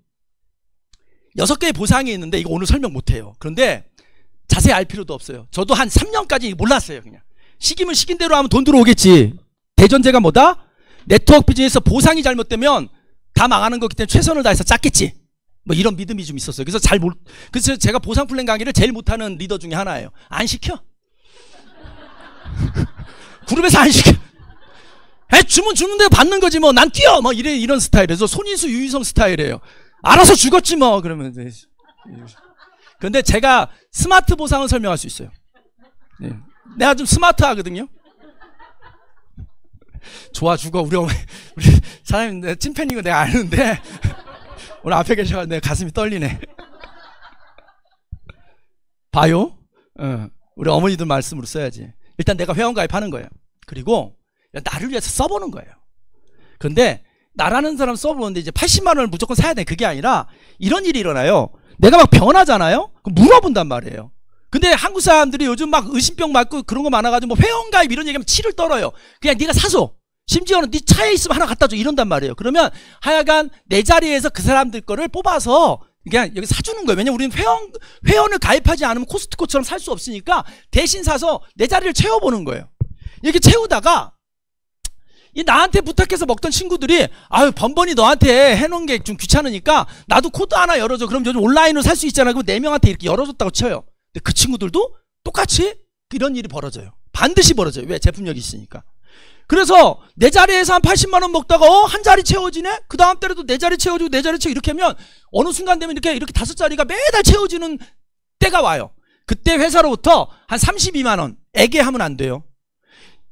6개의 보상이 있는데 이거 오늘 설명 못해요. 그런데 자세히 알 필요도 없어요. 저도 한 3년까지 몰랐어요. 그냥 시키면 시킨 대로 하면 돈 들어오겠지. 대전제가 뭐다? 네트워크 비즈니스 보상이 잘못되면 다 망하는 거기 때문에 최선을 다해서 짰겠지. 뭐 이런 믿음이 좀 있었어요. 그래서 제가 보상 플랜 강의를 제일 못하는 리더 중에 하나예요. 안 시켜. 그룹에서 안 시켜. 주문 대로 받는 거지 뭐. 난 뛰어. 뭐 이런 스타일이에요. 손인수 유희성 스타일이에요. 알아서 죽었지 뭐. 그러면. 그런데 제가 스마트 보상을 설명할 수 있어요. 네. 내가 좀 스마트하거든요. 좋아 죽어. 우리 사장님 내 찐팬인 거 내가 아는데 오늘 앞에 계셔가지고 내 가슴이 떨리네. 봐요. 우리 어머니들 말씀으로 써야지. 일단 내가 회원가입하는 거예요. 그리고 나를 위해서 써보는 거예요. 그런데 나라는 사람 써보는데 이제 80만 원을 무조건 사야 돼. 그게 아니라 이런 일이 일어나요. 내가 막 변하잖아요. 그럼 물어본단 말이에요. 근데 한국 사람들이 요즘 막 의심병 맞고 그런 거 많아가지고 뭐 회원가입 이런 얘기하면 치를 떨어요. 그냥 네가 사줘. 심지어는 네 차에 있으면 하나 갖다 줘. 이런단 말이에요. 그러면 하여간 내 자리에서 그 사람들 거를 뽑아서 그냥 여기 사주는 거예요. 왜냐면 우리는 회원을 가입하지 않으면 코스트코처럼 살 수 없으니까 대신 사서 내 자리를 채워보는 거예요. 이렇게 채우다가 이 나한테 부탁해서 먹던 친구들이 아유 번번이 너한테 해놓은 게 좀 귀찮으니까 나도 코드 하나 열어줘. 그럼 요즘 온라인으로 살 수 있잖아. 그럼 4명한테 이렇게 열어줬다고 쳐요. 근데 그 친구들도 똑같이 이런 일이 벌어져요. 반드시 벌어져요. 왜? 제품력이 있으니까. 그래서 내 자리에서 한 80만 원 먹다가 한 자리 채워지네? 그 다음 달에도 내 자리 채워지고 내 자리 채워 이렇게 하면 어느 순간 되면 이렇게 5자리가 매달 채워지는 때가 와요. 그때 회사로부터 한 32만 원 애계하면 안 돼요.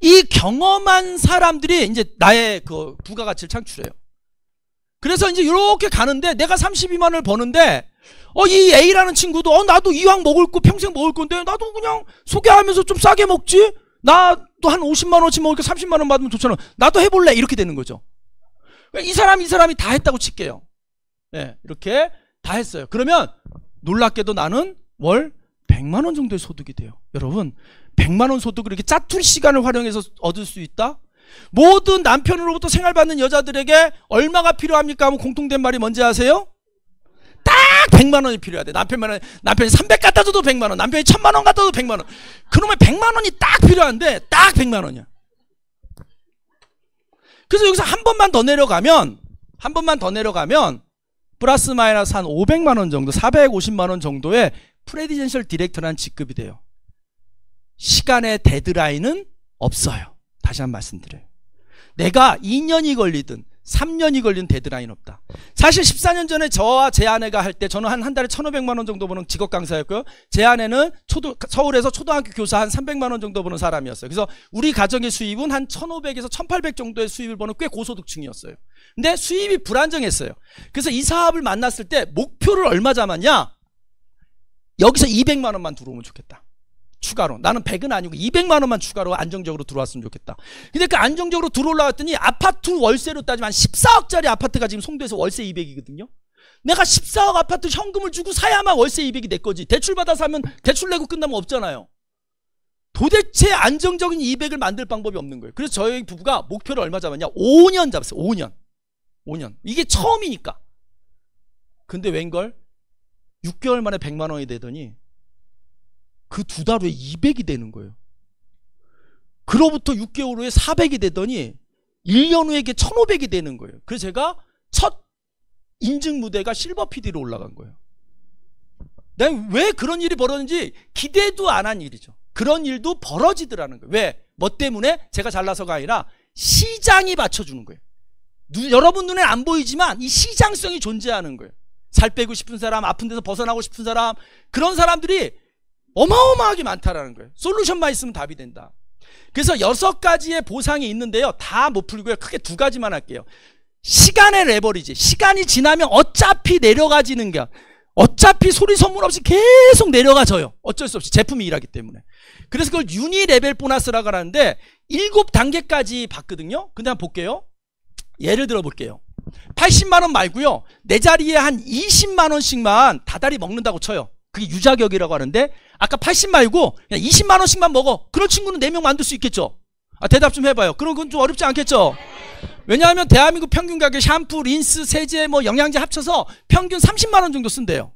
이 경험한 사람들이 이제 나의 그 부가가치를 창출해요. 그래서 이제 이렇게 가는데 내가 32만 원을 버는데 이 A라는 친구도 나도 이왕 먹을 거 평생 먹을 건데 나도 그냥 소개하면서 좀 싸게 먹지? 나도 한 50만 원어치 먹으니까 30만 원 받으면 좋잖아. 나도 해볼래. 이렇게 되는 거죠. 이 사람이 다 했다고 칠게요. 네, 이렇게 다 했어요. 그러면 놀랍게도 나는 월 100만 원 정도의 소득이 돼요. 여러분 100만 원 소득을 이렇게 짜투리 시간을 활용해서 얻을 수 있다? 모든 남편으로부터 생활받는 여자들에게 얼마가 필요합니까? 하면 공통된 말이 뭔지 아세요? 딱 100만 원이 필요하대. 남편이 300 갖다 줘도 100만 원, 남편이 1000만 원 갖다 줘도 100만 원. 그러면 100만 원이 딱 필요한데 딱 100만 원이야. 그래서 여기서 한 번만 더 내려가면 플러스 마이너스 한 500만 원 정도, 450만 원 정도의 프레지던셜 디렉터라는 직급이 돼요. 시간의 데드라인은 없어요. 다시 한번 말씀드려요. 내가 2년이 걸리든 3년이 걸린 데드라인 없다. 사실 14년 전에 저와 제 아내가 할 때 저는 한 달에 1,500만 원 정도 버는 직업 강사였고요. 제 아내는 서울에서 초등학교 교사 한 300만 원 정도 버는 사람이었어요. 그래서 우리 가정의 수입은 한 1,500에서 1,800 정도의 수입을 버는 꽤 고소득층이었어요. 근데 수입이 불안정했어요. 그래서 이 사업을 만났을 때 목표를 얼마 잡았냐? 여기서 200만 원만 들어오면 좋겠다. 추가로. 나는 100은 아니고 200만 원만 추가로 안정적으로 들어왔으면 좋겠다. 근데 그 안정적으로 들어올라 갔더니 아파트 월세로 따지면 한 14억짜리 아파트가 지금 송도에서 월세 200이거든요. 내가 14억 아파트 현금을 주고 사야만 월세 200이 내 거지. 대출 받아 사면 대출 내고 끝나면 없잖아요. 도대체 안정적인 200을 만들 방법이 없는 거예요. 그래서 저희 부부가 목표를 얼마 잡았냐? 5년 잡았어요. 5년. 이게 처음이니까. 근데 웬걸? 6개월 만에 100만 원이 되더니 그 2달 후에 200이 되는 거예요. 그로부터 6개월 후에 400이 되더니 1년 후에 이게 1500이 되는 거예요. 그래서 제가 첫 인증 무대가 실버 PD로 올라간 거예요. 내가 왜 그런 일이 벌어졌는지 기대도 안 한 일이죠. 그런 일도 벌어지더라는 거예요. 왜? 뭐 때문에? 제가 잘나서가 아니라 시장이 받쳐주는 거예요. 여러분 눈에 안 보이지만 이 시장성이 존재하는 거예요. 살 빼고 싶은 사람, 아픈 데서 벗어나고 싶은 사람, 그런 사람들이 어마어마하게 많다라는 거예요. 솔루션만 있으면 답이 된다. 그래서 6가지의 보상이 있는데요. 다 못 풀고요. 크게 2가지만 할게요. 시간의 레버리지. 시간이 지나면 어차피 내려가지는 게, 어차피 소리 소문 없이 계속 내려가져요. 어쩔 수 없이 제품이 일하기 때문에. 그래서 그걸 유니 레벨 보너스라고 하는데 7단계까지 봤거든요. 근데 한번 볼게요. 예를 들어 볼게요. 80만 원 말고요. 내 자리에 한 20만 원씩만 다달이 먹는다고 쳐요. 그게 유자격이라고 하는데 아까 80 말고 그냥 20만 원씩만 먹어. 그런 친구는 4명 만들 수 있겠죠? 대답 좀 해봐요. 그런 건 좀 어렵지 않겠죠? 왜냐하면 대한민국 평균 가격 샴푸, 린스, 세제, 뭐 영양제 합쳐서 평균 30만 원 정도 쓴대요.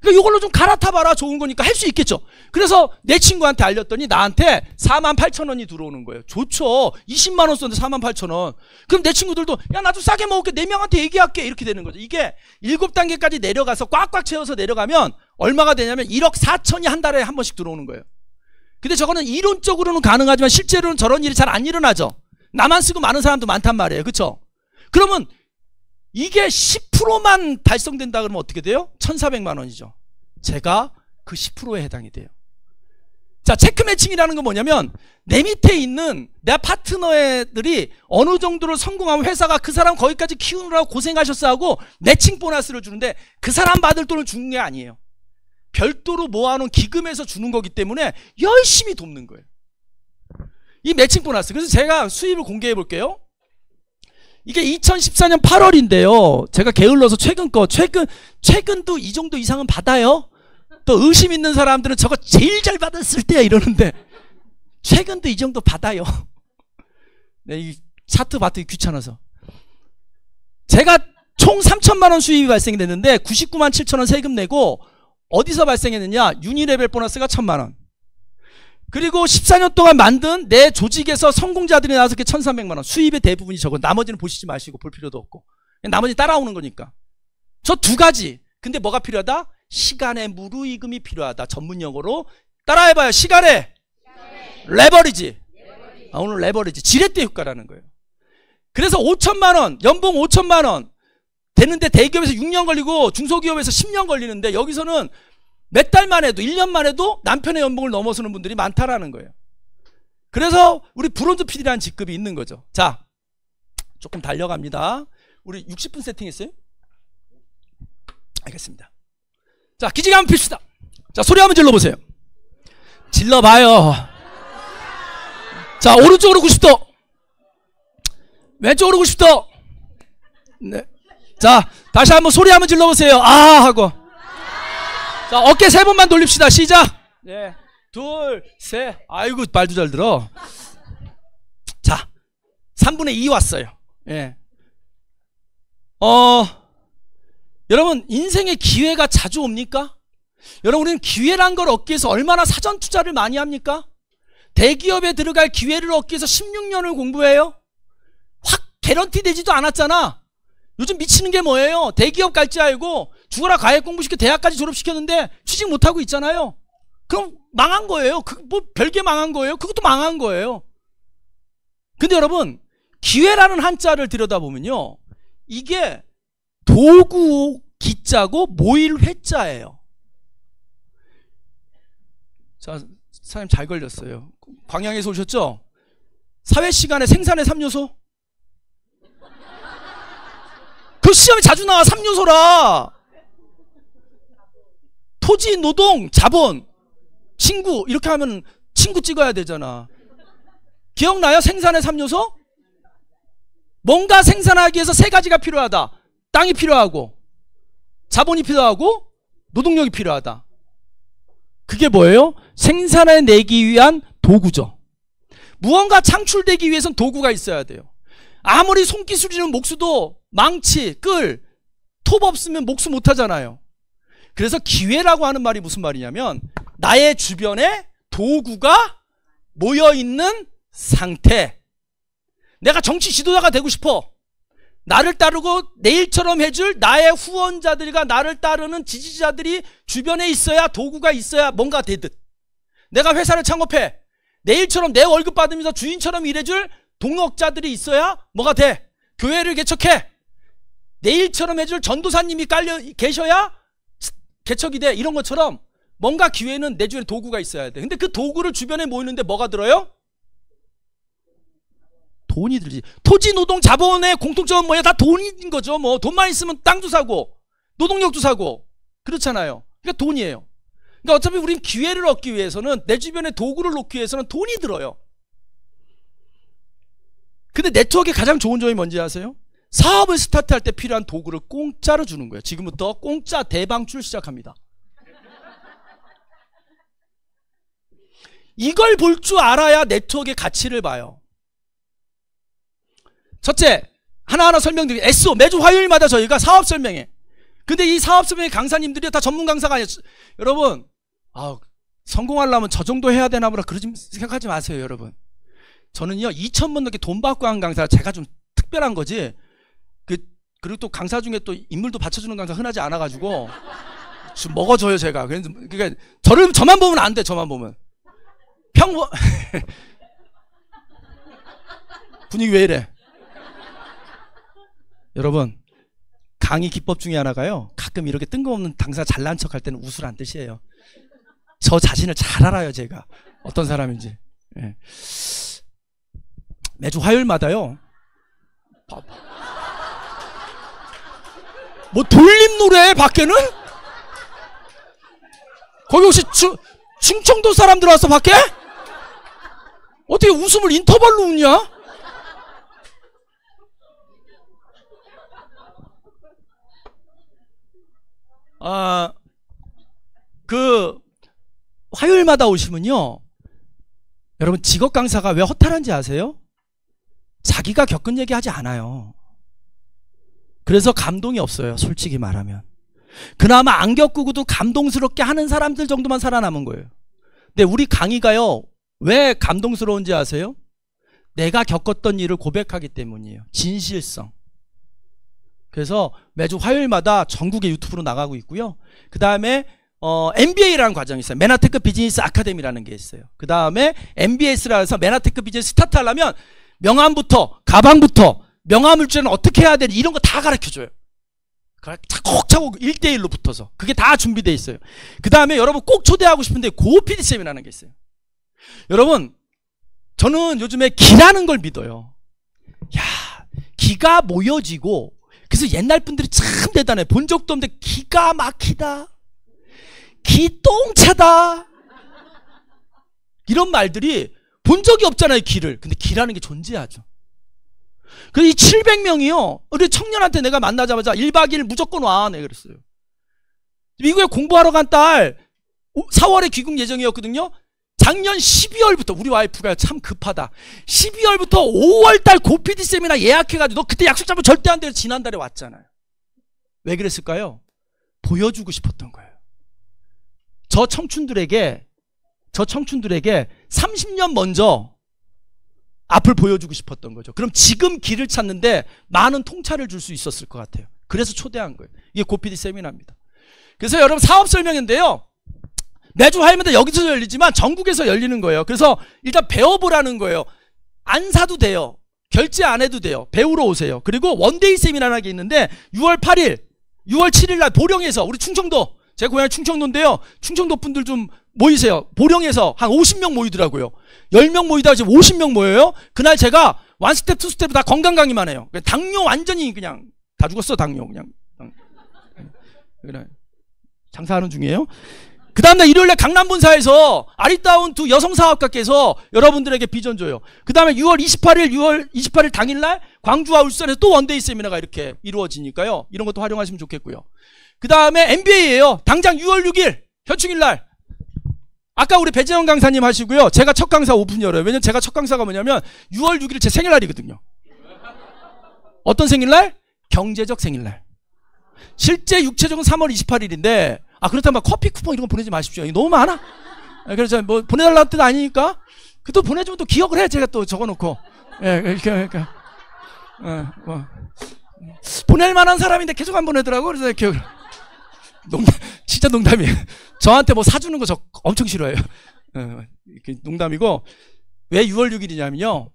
그러니까 이걸로 좀 갈아타봐라. 좋은 거니까 할 수 있겠죠? 그래서 내 친구한테 알렸더니 나한테 48,000원이 들어오는 거예요. 좋죠. 20만 원 썼는데 48,000원. 그럼 내 친구들도 야 나도 싸게 먹을게. 4명한테 얘기할게. 이렇게 되는 거죠. 이게 7단계까지 내려가서 꽉꽉 채워서 내려가면 얼마가 되냐면 1억 4천이 한 달에 한 번씩 들어오는 거예요. 근데 저거는 이론적으로는 가능하지만 실제로는 저런 일이 잘 안 일어나죠. 나만 쓰고 많은 사람도 많단 말이에요. 그렇죠? 그러면 이게 10%만 달성된다 그러면 어떻게 돼요? 1,400만 원이죠. 제가 그 10%에 해당이 돼요. 자, 체크 매칭이라는 건 뭐냐면 내 밑에 있는 내 파트너들이 어느 정도로 성공하면 회사가 그 사람 거기까지 키우느라고 고생하셨어 하고 매칭 보너스를 주는데 그 사람 받을 돈을 주는 게 아니에요. 별도로 모아놓은 기금에서 주는 거기 때문에 열심히 돕는 거예요. 이 매칭 보너스. 그래서 제가 수입을 공개해 볼게요. 이게 2014년 8월인데요. 제가 게을러서 최근도 이 정도 이상은 받아요. 또 의심 있는 사람들은 저거 제일 잘 받았을 때야 이러는데 최근도 이 정도 받아요. 네, 이 차트 받기 귀찮아서. 제가 총 3천만 원 수입이 발생이 됐는데 99만 7천 원 세금 내고 어디서 발생했느냐? 유니레벨 보너스가 1,000만 원. 그리고 14년 동안 만든 내 조직에서 성공자들이 나와서 1,300만 원. 수입의 대부분이 저거. 나머지는 보시지 마시고 볼 필요도 없고. 나머지 따라오는 거니까. 저 두 가지. 근데 뭐가 필요하다? 시간의 무르익음이 필요하다. 전문 용어로 따라해봐요. 시간의 레버리지. 오늘 레버리지. 지렛대 효과라는 거예요. 그래서 5천만 원, 연봉 5천만 원 되는데 대기업에서 6년 걸리고 중소기업에서 10년 걸리는데 여기서는 몇 달만 해도 1년만 해도 남편의 연봉을 넘어서는 분들이 많다라는 거예요. 그래서 우리 브론즈 PD라는 직급이 있는 거죠. 자, 조금 달려갑니다. 우리 60분 세팅했어요? 알겠습니다. 자, 기지개 한번 핍시다. 자, 소리 한번 질러보세요. 질러봐요. 자, 오른쪽으로 90도, 왼쪽으로 90도. 네. 자, 다시 한번 소리 한번 질러보세요. 아 하고. 자, 어깨 3번만 돌립시다. 시작. 네. 둘, 셋. 아이고, 말도 잘 들어. 자, 3분의 2 왔어요. 예. 여러분, 인생에 기회가 자주 옵니까? 여러분, 우리는 기회란 걸 얻기 위해서 얼마나 사전 투자를 많이 합니까? 대기업에 들어갈 기회를 얻기 위해서 16년을 공부해요? 확 개런티 되지도 않았잖아. 요즘 미치는 게 뭐예요? 대기업 갈 줄 알고 죽어라 가액 공부시켜 대학까지 졸업시켰는데 취직 못하고 있잖아요. 그럼 망한 거예요. 뭐 별게 망한 거예요. 그것도 망한 거예요. 근데 여러분, 기회라는 한자를 들여다보면요, 이게 도구 기자고 모일 회자예요. 자, 사장님 잘 걸렸어요. 광양에서 오셨죠? 사회시간에 생산의 3요소? 그 시험에 자주 나와. 3요소라. 토지, 노동, 자본, 친구. 이렇게 하면 친구 찍어야 되잖아. 기억나요? 생산의 3요소? 뭔가 생산하기 위해서 3가지가 필요하다. 땅이 필요하고, 자본이 필요하고, 노동력이 필요하다. 그게 뭐예요? 생산해내기 위한 도구죠. 무언가 창출되기 위해서는 도구가 있어야 돼요. 아무리 손기술이는 목수도 망치, 끌, 톱 없으면 목수 못하잖아요. 그래서 기회라고 하는 말이 무슨 말이냐면 나의 주변에 도구가 모여있는 상태. 내가 정치 지도자가 되고 싶어. 나를 따르고 내일처럼 해줄 나의 후원자들과 나를 따르는 지지자들이 주변에 있어야, 도구가 있어야 뭔가 되듯. 내가 회사를 창업해. 내일처럼 내 월급 받으면서 주인처럼 일해줄 동역자들이 있어야 뭐가 돼? 교회를 개척해. 내일처럼 해줄 전도사님이 계셔야 개척이 돼. 이런 것처럼 뭔가 기회는 내 주변에 도구가 있어야 돼. 근데 그 도구를 주변에 모이는데 뭐가 들어요? 돈이 들지. 토지, 노동, 자본의 공통점은 뭐야? 다 돈인 거죠. 뭐 돈만 있으면 땅도 사고 노동력도 사고 그렇잖아요. 그러니까 돈이에요. 그러니까 어차피 우린 기회를 얻기 위해서는, 내 주변에 도구를 놓기 위해서는 돈이 들어요. 근데 네트워크의 가장 좋은 점이 뭔지 아세요? 사업을 스타트할 때 필요한 도구를 공짜로 주는 거예요. 지금부터 공짜 대방출 시작합니다. 이걸 볼 줄 알아야 네트워크의 가치를 봐요. 첫째, 하나하나 설명드릴게요. SO, 매주 화요일마다 저희가 사업 설명해. 근데 이 사업 설명의 강사님들이 다 전문 강사가 아니에요. 여러분, 성공하려면 저 정도 해야 되나 보다 그러지 생각하지 마세요, 여러분. 저는요, 2,000번 넘게 돈 받고 한 강사, 제가 좀 특별한 거지. 그리고 또 강사 중에 또 인물도 받쳐주는 강사 흔하지 않아가지고 좀 먹어줘요, 제가. 그러니까 저만 보면 안 돼, 저만 보면. 분위기 왜 이래? 여러분, 강의 기법 중에 하나가요, 가끔 이렇게 뜬금없는 강사 잘난 척 할 때는 웃으란 뜻이에요. 저 자신을 잘 알아요, 제가. 어떤 사람인지. 예. 매주 화요일마다요. 뭐 돌림 노래 밖에는? 거기 혹시 충청도 사람들 왔어 밖에? 어떻게 웃음을 인터벌로 웃냐? 화요일마다 오시면요, 여러분 직업 강사가 왜 허탈한지 아세요? 자기가 겪은 얘기 하지 않아요. 그래서 감동이 없어요, 솔직히 말하면. 그나마 안 겪고도 감동스럽게 하는 사람들 정도만 살아남은 거예요. 근데 우리 강의가요, 왜 감동스러운지 아세요? 내가 겪었던 일을 고백하기 때문이에요. 진실성. 그래서 매주 화요일마다 전국의 유튜브로 나가고 있고요. 그 다음에 MBA라는 과정이 있어요. 맨하테크 비즈니스 아카데미라는 게 있어요. 그 다음에 MBS라 해서 맨하테크 비즈니스 스타트 하려면 명함부터 가방부터 명함물질은 어떻게 해야 되는지 이런 거 다 가르쳐줘요. 차곡차곡 1대1로 붙어서. 그게 다 준비되어 있어요. 그 다음에 여러분 꼭 초대하고 싶은데 고PD 세미나라는 게 있어요. 여러분, 저는 요즘에 기라는 걸 믿어요. 야, 기가 모여지고, 그래서 옛날 분들이 참 대단해. 본 적도 없는데 기가 막히다, 기똥차다, 이런 말들이 본 적이 없잖아요, 기를. 근데 기라는 게 존재하죠. 그래서 이 700명이요, 우리 청년한테 내가 만나자마자 1박 2일 무조건 와, 내가 그랬어요. 미국에 공부하러 간 딸 4월에 귀국 예정이었거든요. 작년 12월부터 우리 와이프가 참 급하다, 12월부터 5월달 고PD 세미나 예약해가지고 너 그때 약속 잡으면 절대 안 돼요. 지난달에 왔잖아요. 왜 그랬을까요? 보여주고 싶었던 거예요. 저 청춘들에게 30년 먼저 앞을 보여주고 싶었던 거죠. 그럼 지금 길을 찾는데 많은 통찰을 줄 수 있었을 것 같아요. 그래서 초대한 거예요. 이게 고PD 세미나입니다. 그래서 여러분 사업 설명인데요, 매주 화요일마다 여기서 열리지만 전국에서 열리는 거예요. 그래서 일단 배워보라는 거예요. 안 사도 돼요. 결제 안 해도 돼요. 배우러 오세요. 그리고 원데이 세미나라는 게 있는데 6월 8일, 6월 7일 날 보령에서, 우리 충청도, 제 고향이 충청도인데요, 충청도 분들 좀 모이세요. 보령에서 한 50명 모이더라고요. 10명 모이다가 지금 50명 모여요. 그날 제가 원스텝, 투스텝 다 건강 강의만 해요. 당뇨 완전히 그냥 다 죽었어, 당뇨. 그냥 장사하는 중이에요. 그 다음날 일요일날 강남본사에서 아리따운 두 여성사업가께서 여러분들에게 비전 줘요. 그 다음에 6월 28일 당일날 광주와 울산에서 또 원데이 세미나가 이렇게 이루어지니까요, 이런 것도 활용하시면 좋겠고요. 그 다음에 MBA예요. 당장 6월 6일 현충일날, 아까 우리 배재영 강사님 하시고요, 제가 첫 강사 오픈 열어요. 왜냐면 제가 첫 강사가 뭐냐면 6월 6일 제 생일날이거든요. 어떤 생일날? 경제적 생일날. 실제 육체적은 3월 28일인데 그렇다면 커피 쿠폰 이런 거 보내지 마십시오. 이거 너무 많아. 그래서 뭐 보내달라는 뜻 아니니까 그 또 보내주면 또 기억을 해. 제가 또 적어놓고. 그러니까 보낼 만한 사람인데 계속 안 보내더라고. 그래서 기억을. 진짜 농담이에요. 저한테 뭐 사주는 거 저 엄청 싫어해요. 농담이고, 왜 6월 6일이냐면요,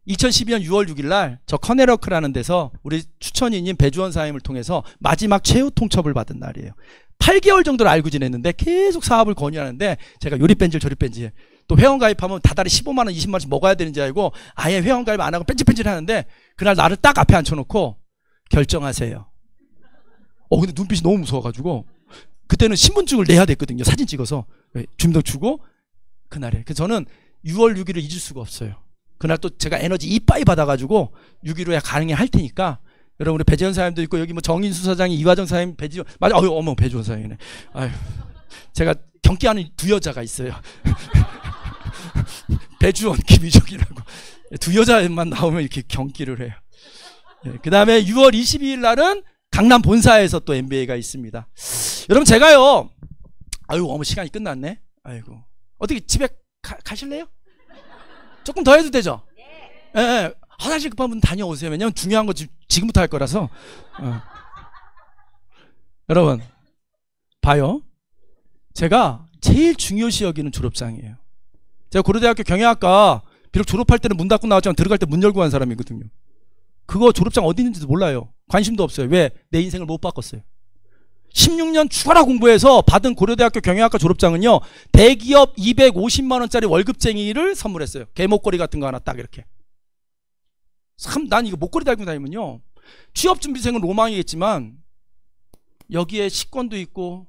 2012년 6월 6일 날 저 커네러크라는 데서 우리 추천인인 배주원 사임을 통해서 마지막 최후 통첩을 받은 날이에요. 8개월 정도를 알고 지냈는데 계속 사업을 권유하는데 제가 요리 뺀질 저리 뺀질, 또 회원 가입하면 다달이 15만원 20만원씩 먹어야 되는지 알고 아예 회원 가입 안 하고 뺀질뺀질 하는데, 그날 나를 딱 앞에 앉혀놓고 결정하세요. 근데 눈빛이 너무 무서워가지고 그때는 신분증을 내야 됐거든요. 사진 찍어서 주민등 주고 그날에. 그래서 저는 6월 6일을 잊을 수가 없어요. 그날 또 제가 에너지 이빠이 받아가지고 6.15에 가능해 할 테니까, 여러분 우리 배재현 사장님도 있고 여기 뭐 정인수 사장이, 이화정 사장님, 배지원, 맞아, 어머 배지원 사장이네. 아유, 제가 경기하는 두 여자가 있어요. 배주원, 김희정이라고 두 여자만 나오면 이렇게 경기를 해요. 그 다음에 6월 22일 날은 강남 본사에서 또 MBA가 있습니다. 여러분 제가요, 어머 시간이 끝났네. 아이고, 어떻게 집에 가실래요? 조금 더 해도 되죠? 네. 화장실 급한 분 다녀오세요. 왜냐면 중요한 거 지금부터 할 거라서. 여러분 봐요, 제가 제일 중요시 여기는 졸업장이에요. 제가 고려대학교 경영학과 비록 졸업할 때는 문 닫고 나왔지만 들어갈 때 문 열고 간 사람이거든요. 그거 졸업장 어디 있는지도 몰라요. 관심도 없어요. 왜? 내 인생을 못 바꿨어요. 16년 죽어라 공부해서 받은 고려대학교 경영학과 졸업장은요, 대기업 250만원짜리 월급쟁이를 선물했어요. 개목걸이 같은 거 하나 딱 이렇게. 참, 난 이거 목걸이 달고 다니면요, 취업준비생은 로망이겠지만 여기에 식권도 있고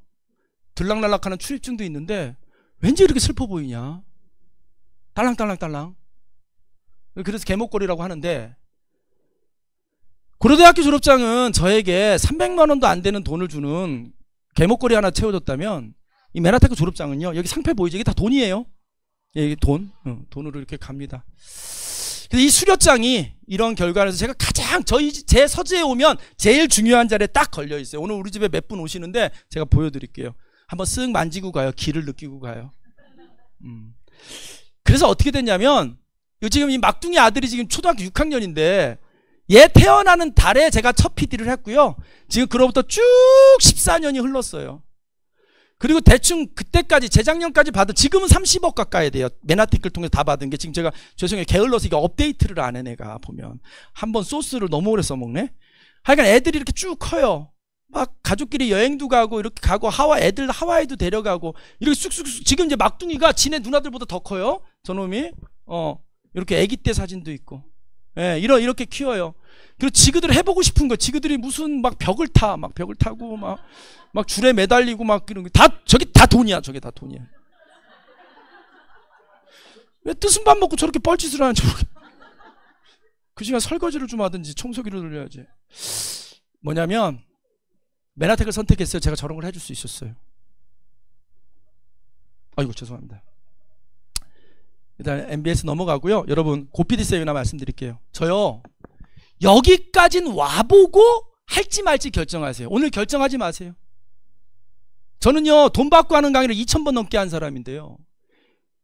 들락날락하는 출입증도 있는데 왠지 이렇게 슬퍼 보이냐. 딸랑딸랑딸랑. 그래서 개목걸이라고 하는데, 고려대학교 졸업장은 저에게 300만원도 안 되는 돈을 주는 개목걸이 하나 채워줬다면, 이 메나테크 졸업장은요, 여기 상패 보이죠? 이게 다 돈이에요. 예, 이게 돈으로 이렇게 갑니다. 이 수료장이 이런 결과에서 제가 가장 제 서재에 오면 제일 중요한 자리에 딱 걸려 있어요. 오늘 우리 집에 몇 분 오시는데 제가 보여드릴게요. 한번 쓱 만지고 가요. 기를 느끼고 가요. 그래서 어떻게 됐냐면, 지금 이 막둥이 아들이 지금 초등학교 6학년인데 얘 태어나는 달에 제가 첫 PD를 했고요. 지금 그로부터 쭉 14년이 흘렀어요. 그리고 대충 그때까지, 재작년까지 받은, 지금은 30억 가까이 돼요. 메나티크를 통해서 다 받은 게. 지금 제가 죄송해요, 게을러서 이게 업데이트를 안 해. 내가 보면 한번 소스를 너무 오래 써먹네. 하여간 애들이 이렇게 쭉 커요. 막 가족끼리 여행도 가고 이렇게 가고, 애들 하와이도 데려가고 이렇게 쑥쑥. 지금 이제 막둥이가 지네 누나들보다 더 커요. 저놈이. 이렇게 아기 때 사진도 있고. 예, 이렇게 키워요. 그리고 지그들 해보고 싶은 거, 지그들이 무슨 막 벽을 타고 막 줄에 매달리고 막 이런 거 저게 다 돈이야. 저게 다 돈이야. 왜 뜻은 밥 먹고 저렇게 뻘짓을 하는지 모르겠어. 그 시간 설거지를 좀 하든지 청소기를 돌려야지. 뭐냐면, 메나텍을 선택했어요. 제가 저런 걸 해줄 수 있었어요. 아이고, 죄송합니다. 일단 MBS 넘어가고요. 여러분, 고피디 세미나 말씀드릴게요. 저요, 여기까진 와보고 할지 말지 결정하세요. 오늘 결정하지 마세요. 저는요, 돈 받고 하는 강의를 2000번 넘게 한 사람인데요,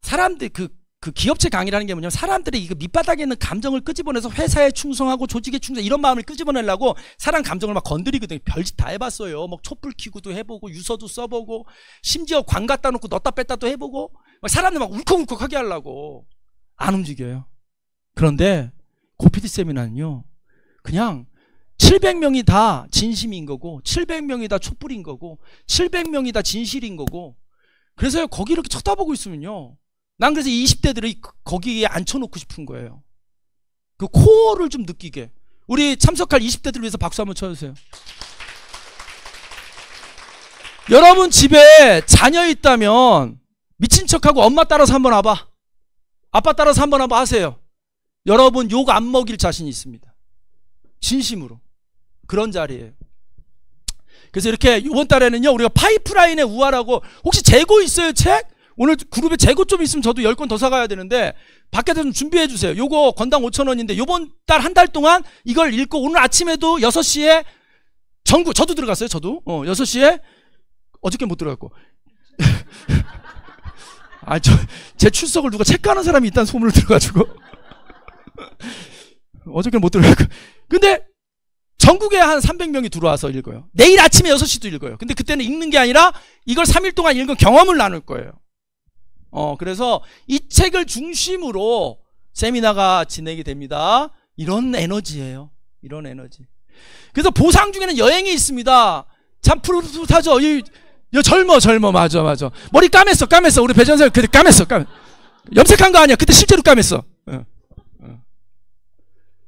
사람들 그 기업체 강의라는 게 뭐냐면, 사람들이 이거 밑바닥에 있는 감정을 끄집어내서 회사에 충성하고 조직에 충성, 이런 마음을 끄집어내려고 사람 감정을 막 건드리거든요. 별짓 다 해봤어요. 막 촛불 켜고도 해보고, 유서도 써보고, 심지어 광 갖다 놓고 넣었다 뺐다도 해보고, 막 사람들 막 울컥울컥하게 하려고. 안 움직여요. 그런데 고피디 세미나는요, 그냥 700명이 다 진심인 거고, 700명이 다 촛불인 거고, 700명이 다 진실인 거고. 그래서 거기 이렇게 쳐다보고 있으면요, 난 그래서 20대들을 거기에 앉혀놓고 싶은 거예요. 그 코어를 좀 느끼게. 우리 참석할 20대들 위해서 박수 한번 쳐주세요. 여러분 집에 자녀 있다면 미친 척하고 엄마 따라서 한번 와봐. 아빠 따라서 한번 와봐 하세요. 여러분 욕 안 먹일 자신이 있습니다. 진심으로. 그런 자리예요. 그래서 이렇게 이번 달에는요, 우리가 파이프라인의 우화라고, 혹시 재고 있어요, 책? 오늘 그룹에 재고 좀 있으면 저도 10권 더 사가야 되는데, 밖에서 좀 준비해 주세요. 요거 건당 5,000원인데 요번 달 한 달 동안 이걸 읽고, 오늘 아침에도 6시에 전국, 저도 들어갔어요. 저도 6시에, 어저께 못 들어갔고 제 출석을 누가 체크하는 사람이 있다는 소문을 들어가지고 어저께 못 들어갔고, 근데 전국에 한 300명이 들어와서 읽어요. 내일 아침에 6시도 읽어요. 근데 그때는 읽는 게 아니라 이걸 3일 동안 읽은 경험을 나눌 거예요. 그래서 이 책을 중심으로 세미나가 진행이 됩니다. 이런 에너지예요. 이런 에너지. 그래서 보상 중에는 여행이 있습니다. 참 푸릇푸릇하죠. 젊어. 맞아. 머리 까맸어. 우리 배전생 그때 까맸어. 염색한 거 아니야. 그때 실제로 까맸어.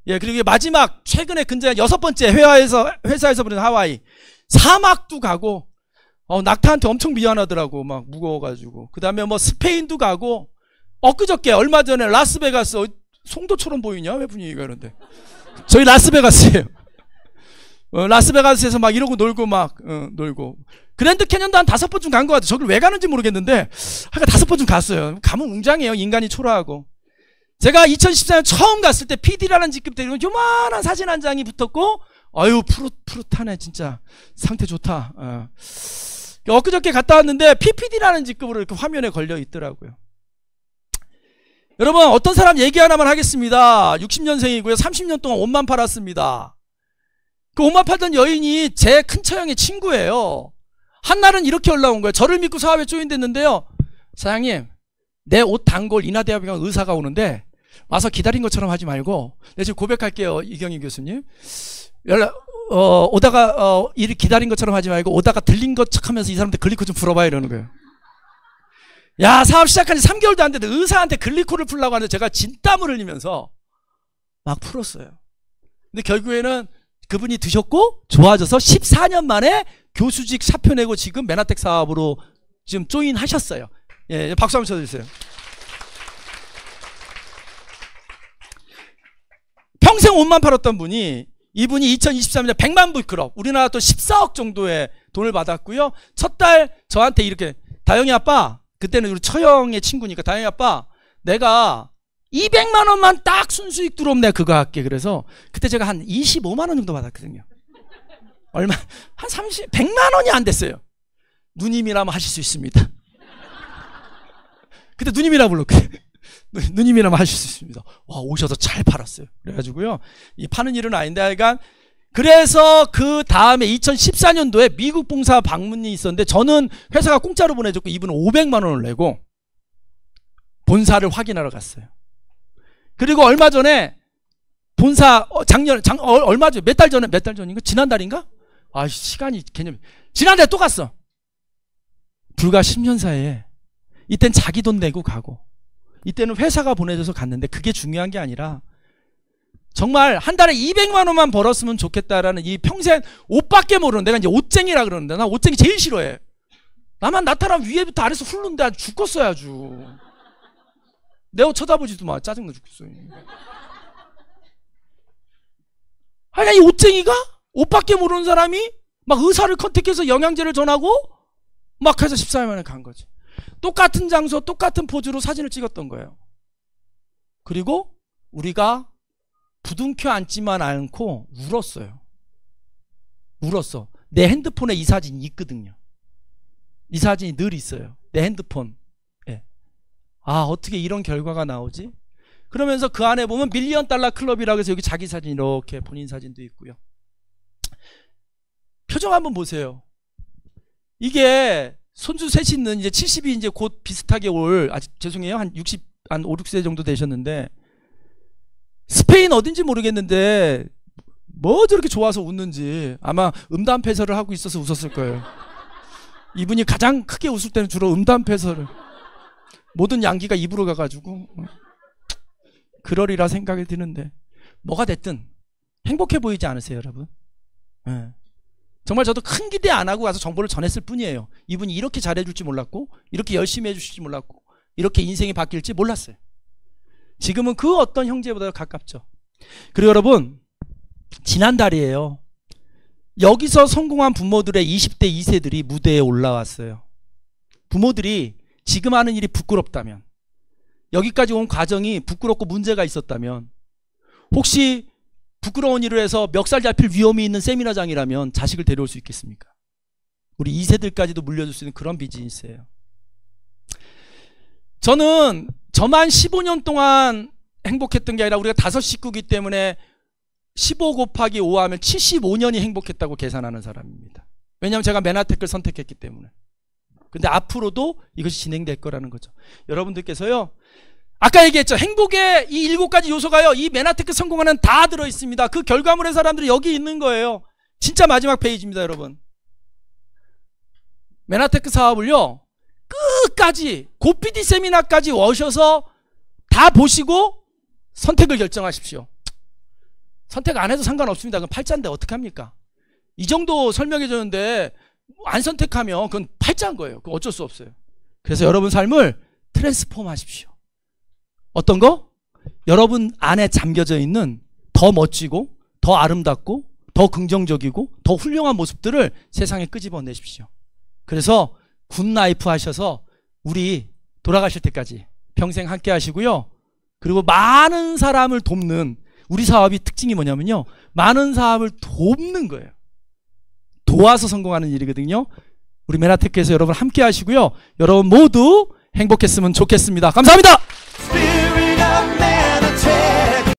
예, 그리고 마지막, 최근에 근자한 6번째 회사에서 보낸 하와이. 사막도 가고, 낙타한테 엄청 미안하더라고. 막 무거워가지고. 그 다음에 뭐 스페인도 가고, 엊그저께 얼마 전에 라스베가스, 송도처럼 보이냐? 왜 분위기가 이런데. 저희 라스베가스예요. 라스베가스에서 막 이러고 놀고 놀고. 그랜드 캐년도 한 5번쯤 간 것 같아요. 저길 왜 가는지 모르겠는데, 하여간 5번쯤 갔어요. 가면 웅장해요. 인간이 초라하고. 제가 2014년 처음 갔을 때 PD라는 직급 때리고 요만한 사진 한 장이 붙었고, 아유, 푸릇하네, 진짜. 상태 좋다. 엊그저께 갔다 왔는데, PPD라는 직급으로 이렇게 화면에 걸려 있더라고요. 여러분, 어떤 사람 얘기 하나만 하겠습니다. 60년생이고요. 30년 동안 옷만 팔았습니다. 그 옷만 팔던 여인이 제 큰처형의 친구예요. 한날은 이렇게 올라온 거예요. 저를 믿고 사업에 조인됐는데요. 사장님, 내 옷 단골 인하대학병원 의사가 오는데, 와서 기다린 것처럼 하지 말고, 내가 지금 고백할게요. 이경희 교수님. 오다가 일을 기다린 것처럼 하지 말고 오다가 들린 것 척하면서 이 사람한테 글리코 좀 풀어봐 이러는 거예요. 야, 사업 시작한 지 3개월도 안 됐는데 의사한테 글리코를 풀라고 하는데 제가 진땀을 흘리면서 막 풀었어요. 근데 결국에는 그분이 드셨고 좋아져서 14년 만에 교수직 사표 내고 지금 메나텍 사업으로 지금 조인하셨어요. 예, 박수 한번 쳐주세요. 평생 옷만 팔았던 분이 이분이 2023년 100만 불 클럽 우리나라 또 14억 정도의 돈을 받았고요. 첫 달 저한테 이렇게 다영이 아빠 그때는 우리 처형의 친구니까 다영이 아빠 내가 200만 원만 딱 순수익 들어오면 내가 그거 할게. 그래서 그때 제가 한 25만 원 정도 받았거든요. 얼마? 한 100만 원이 안 됐어요. 누님이라면 하실 수 있습니다. 그때 누님이라고 불렀거든요. 누님이라면 하실 수 있습니다. 와, 오셔서 잘 팔았어요. 그래가지고요. 이 파는 일은 아닌데 하여간 그래서 그 다음에 2014년도에 미국 봉사 방문이 있었는데 저는 회사가 공짜로 보내줬고 이분은 500만 원을 내고 본사를 확인하러 갔어요. 그리고 얼마 전에 본사 얼마 전에 몇 달 전인가 지난달인가? 아, 시간이 개념이 지난달에 또 갔어. 불과 10년 사이에 이땐 자기 돈 내고 가고 이때는 회사가 보내줘서 갔는데 그게 중요한 게 아니라 정말 한 달에 200만 원만 벌었으면 좋겠다라는 이 평생 옷밖에 모르는 내가 이제 옷쟁이라 그러는데 나 옷쟁이 제일 싫어해. 나만 나타나면 위에부터 아래서 훑는데 아주 죽겠어요 아주. 내 옷 쳐다보지도 마. 짜증나 죽겠어요. 아니 이 옷쟁이가 옷밖에 모르는 사람이 막 의사를 컨택해서 영양제를 전하고 막 해서 14일 만에 간 거지. 똑같은 장소 똑같은 포즈로 사진을 찍었던 거예요. 그리고 우리가 부둥켜 앉지만 않고 울었어요. 울었어. 내 핸드폰에 이 사진이 있거든요. 이 사진이 늘 있어요. 내 핸드폰. 예. 아, 어떻게 이런 결과가 나오지? 그러면서 그 안에 보면 밀리언 달러 클럽이라고 해서 여기 자기 사진 이렇게 본인 사진도 있고요. 표정 한번 보세요. 이게 손주 셋이는 이제 70이 이제 곧 비슷하게 죄송해요. 한 5, 6세 정도 되셨는데 스페인 어딘지 모르겠는데 뭐 저렇게 좋아서 웃는지 아마 음담패설을 하고 있어서 웃었을 거예요. 이분이 가장 크게 웃을 때는 주로 음담패설을 모든 양기가 입으로 가가지고 그러리라 생각이 드는데 뭐가 됐든 행복해 보이지 않으세요 여러분? 네. 정말 저도 큰 기대 안 하고 가서 정보를 전했을 뿐이에요. 이분이 이렇게 잘해줄지 몰랐고 이렇게 열심히 해주실지 몰랐고 이렇게 인생이 바뀔지 몰랐어요. 지금은 그 어떤 형제보다 가깝죠. 그리고 여러분 지난달이에요. 여기서 성공한 부모들의 20대 2세들이 무대에 올라왔어요. 부모들이 지금 하는 일이 부끄럽다면 여기까지 온 과정이 부끄럽고 문제가 있었다면 혹시 부끄러운 일을 해서 멱살 잡힐 위험이 있는 세미나장이라면 자식을 데려올 수 있겠습니까? 우리 2세들까지도 물려줄 수 있는 그런 비즈니스예요. 저는 저만 15년 동안 행복했던 게 아니라 우리가 5식구이기 때문에 15 곱하기 5 하면 75년이 행복했다고 계산하는 사람입니다. 왜냐하면 제가 메나테크를 선택했기 때문에. 근데 앞으로도 이것이 진행될 거라는 거죠. 여러분들께서요. 아까 얘기했죠. 행복의 이 7가지 요소가요. 이 메나테크 성공하는 다 들어있습니다. 그 결과물의 사람들이 여기 있는 거예요. 진짜 마지막 페이지입니다. 여러분. 메나테크 사업을요. 끝까지 고PD 세미나까지 오셔서 다 보시고 선택을 결정하십시오. 선택 안 해도 상관없습니다. 그건 팔자인데 어떡합니까? 이 정도 설명해 줬는데 안 선택하면 그건 팔자인 거예요. 그건 어쩔 수 없어요. 그래서 여러분 삶을 트랜스폼 하십시오. 어떤 거? 여러분 안에 잠겨져 있는 더 멋지고 더 아름답고 더 긍정적이고 더 훌륭한 모습들을 세상에 끄집어내십시오. 그래서 굿라이프 하셔서 우리 돌아가실 때까지 평생 함께 하시고요. 그리고 많은 사람을 돕는 우리 사업이 특징이 뭐냐면요. 많은 사람을 돕는 거예요. 도와서 성공하는 일이거든요. 우리 메나테크에서 여러분 함께 하시고요. 여러분 모두 행복했으면 좋겠습니다. 감사합니다.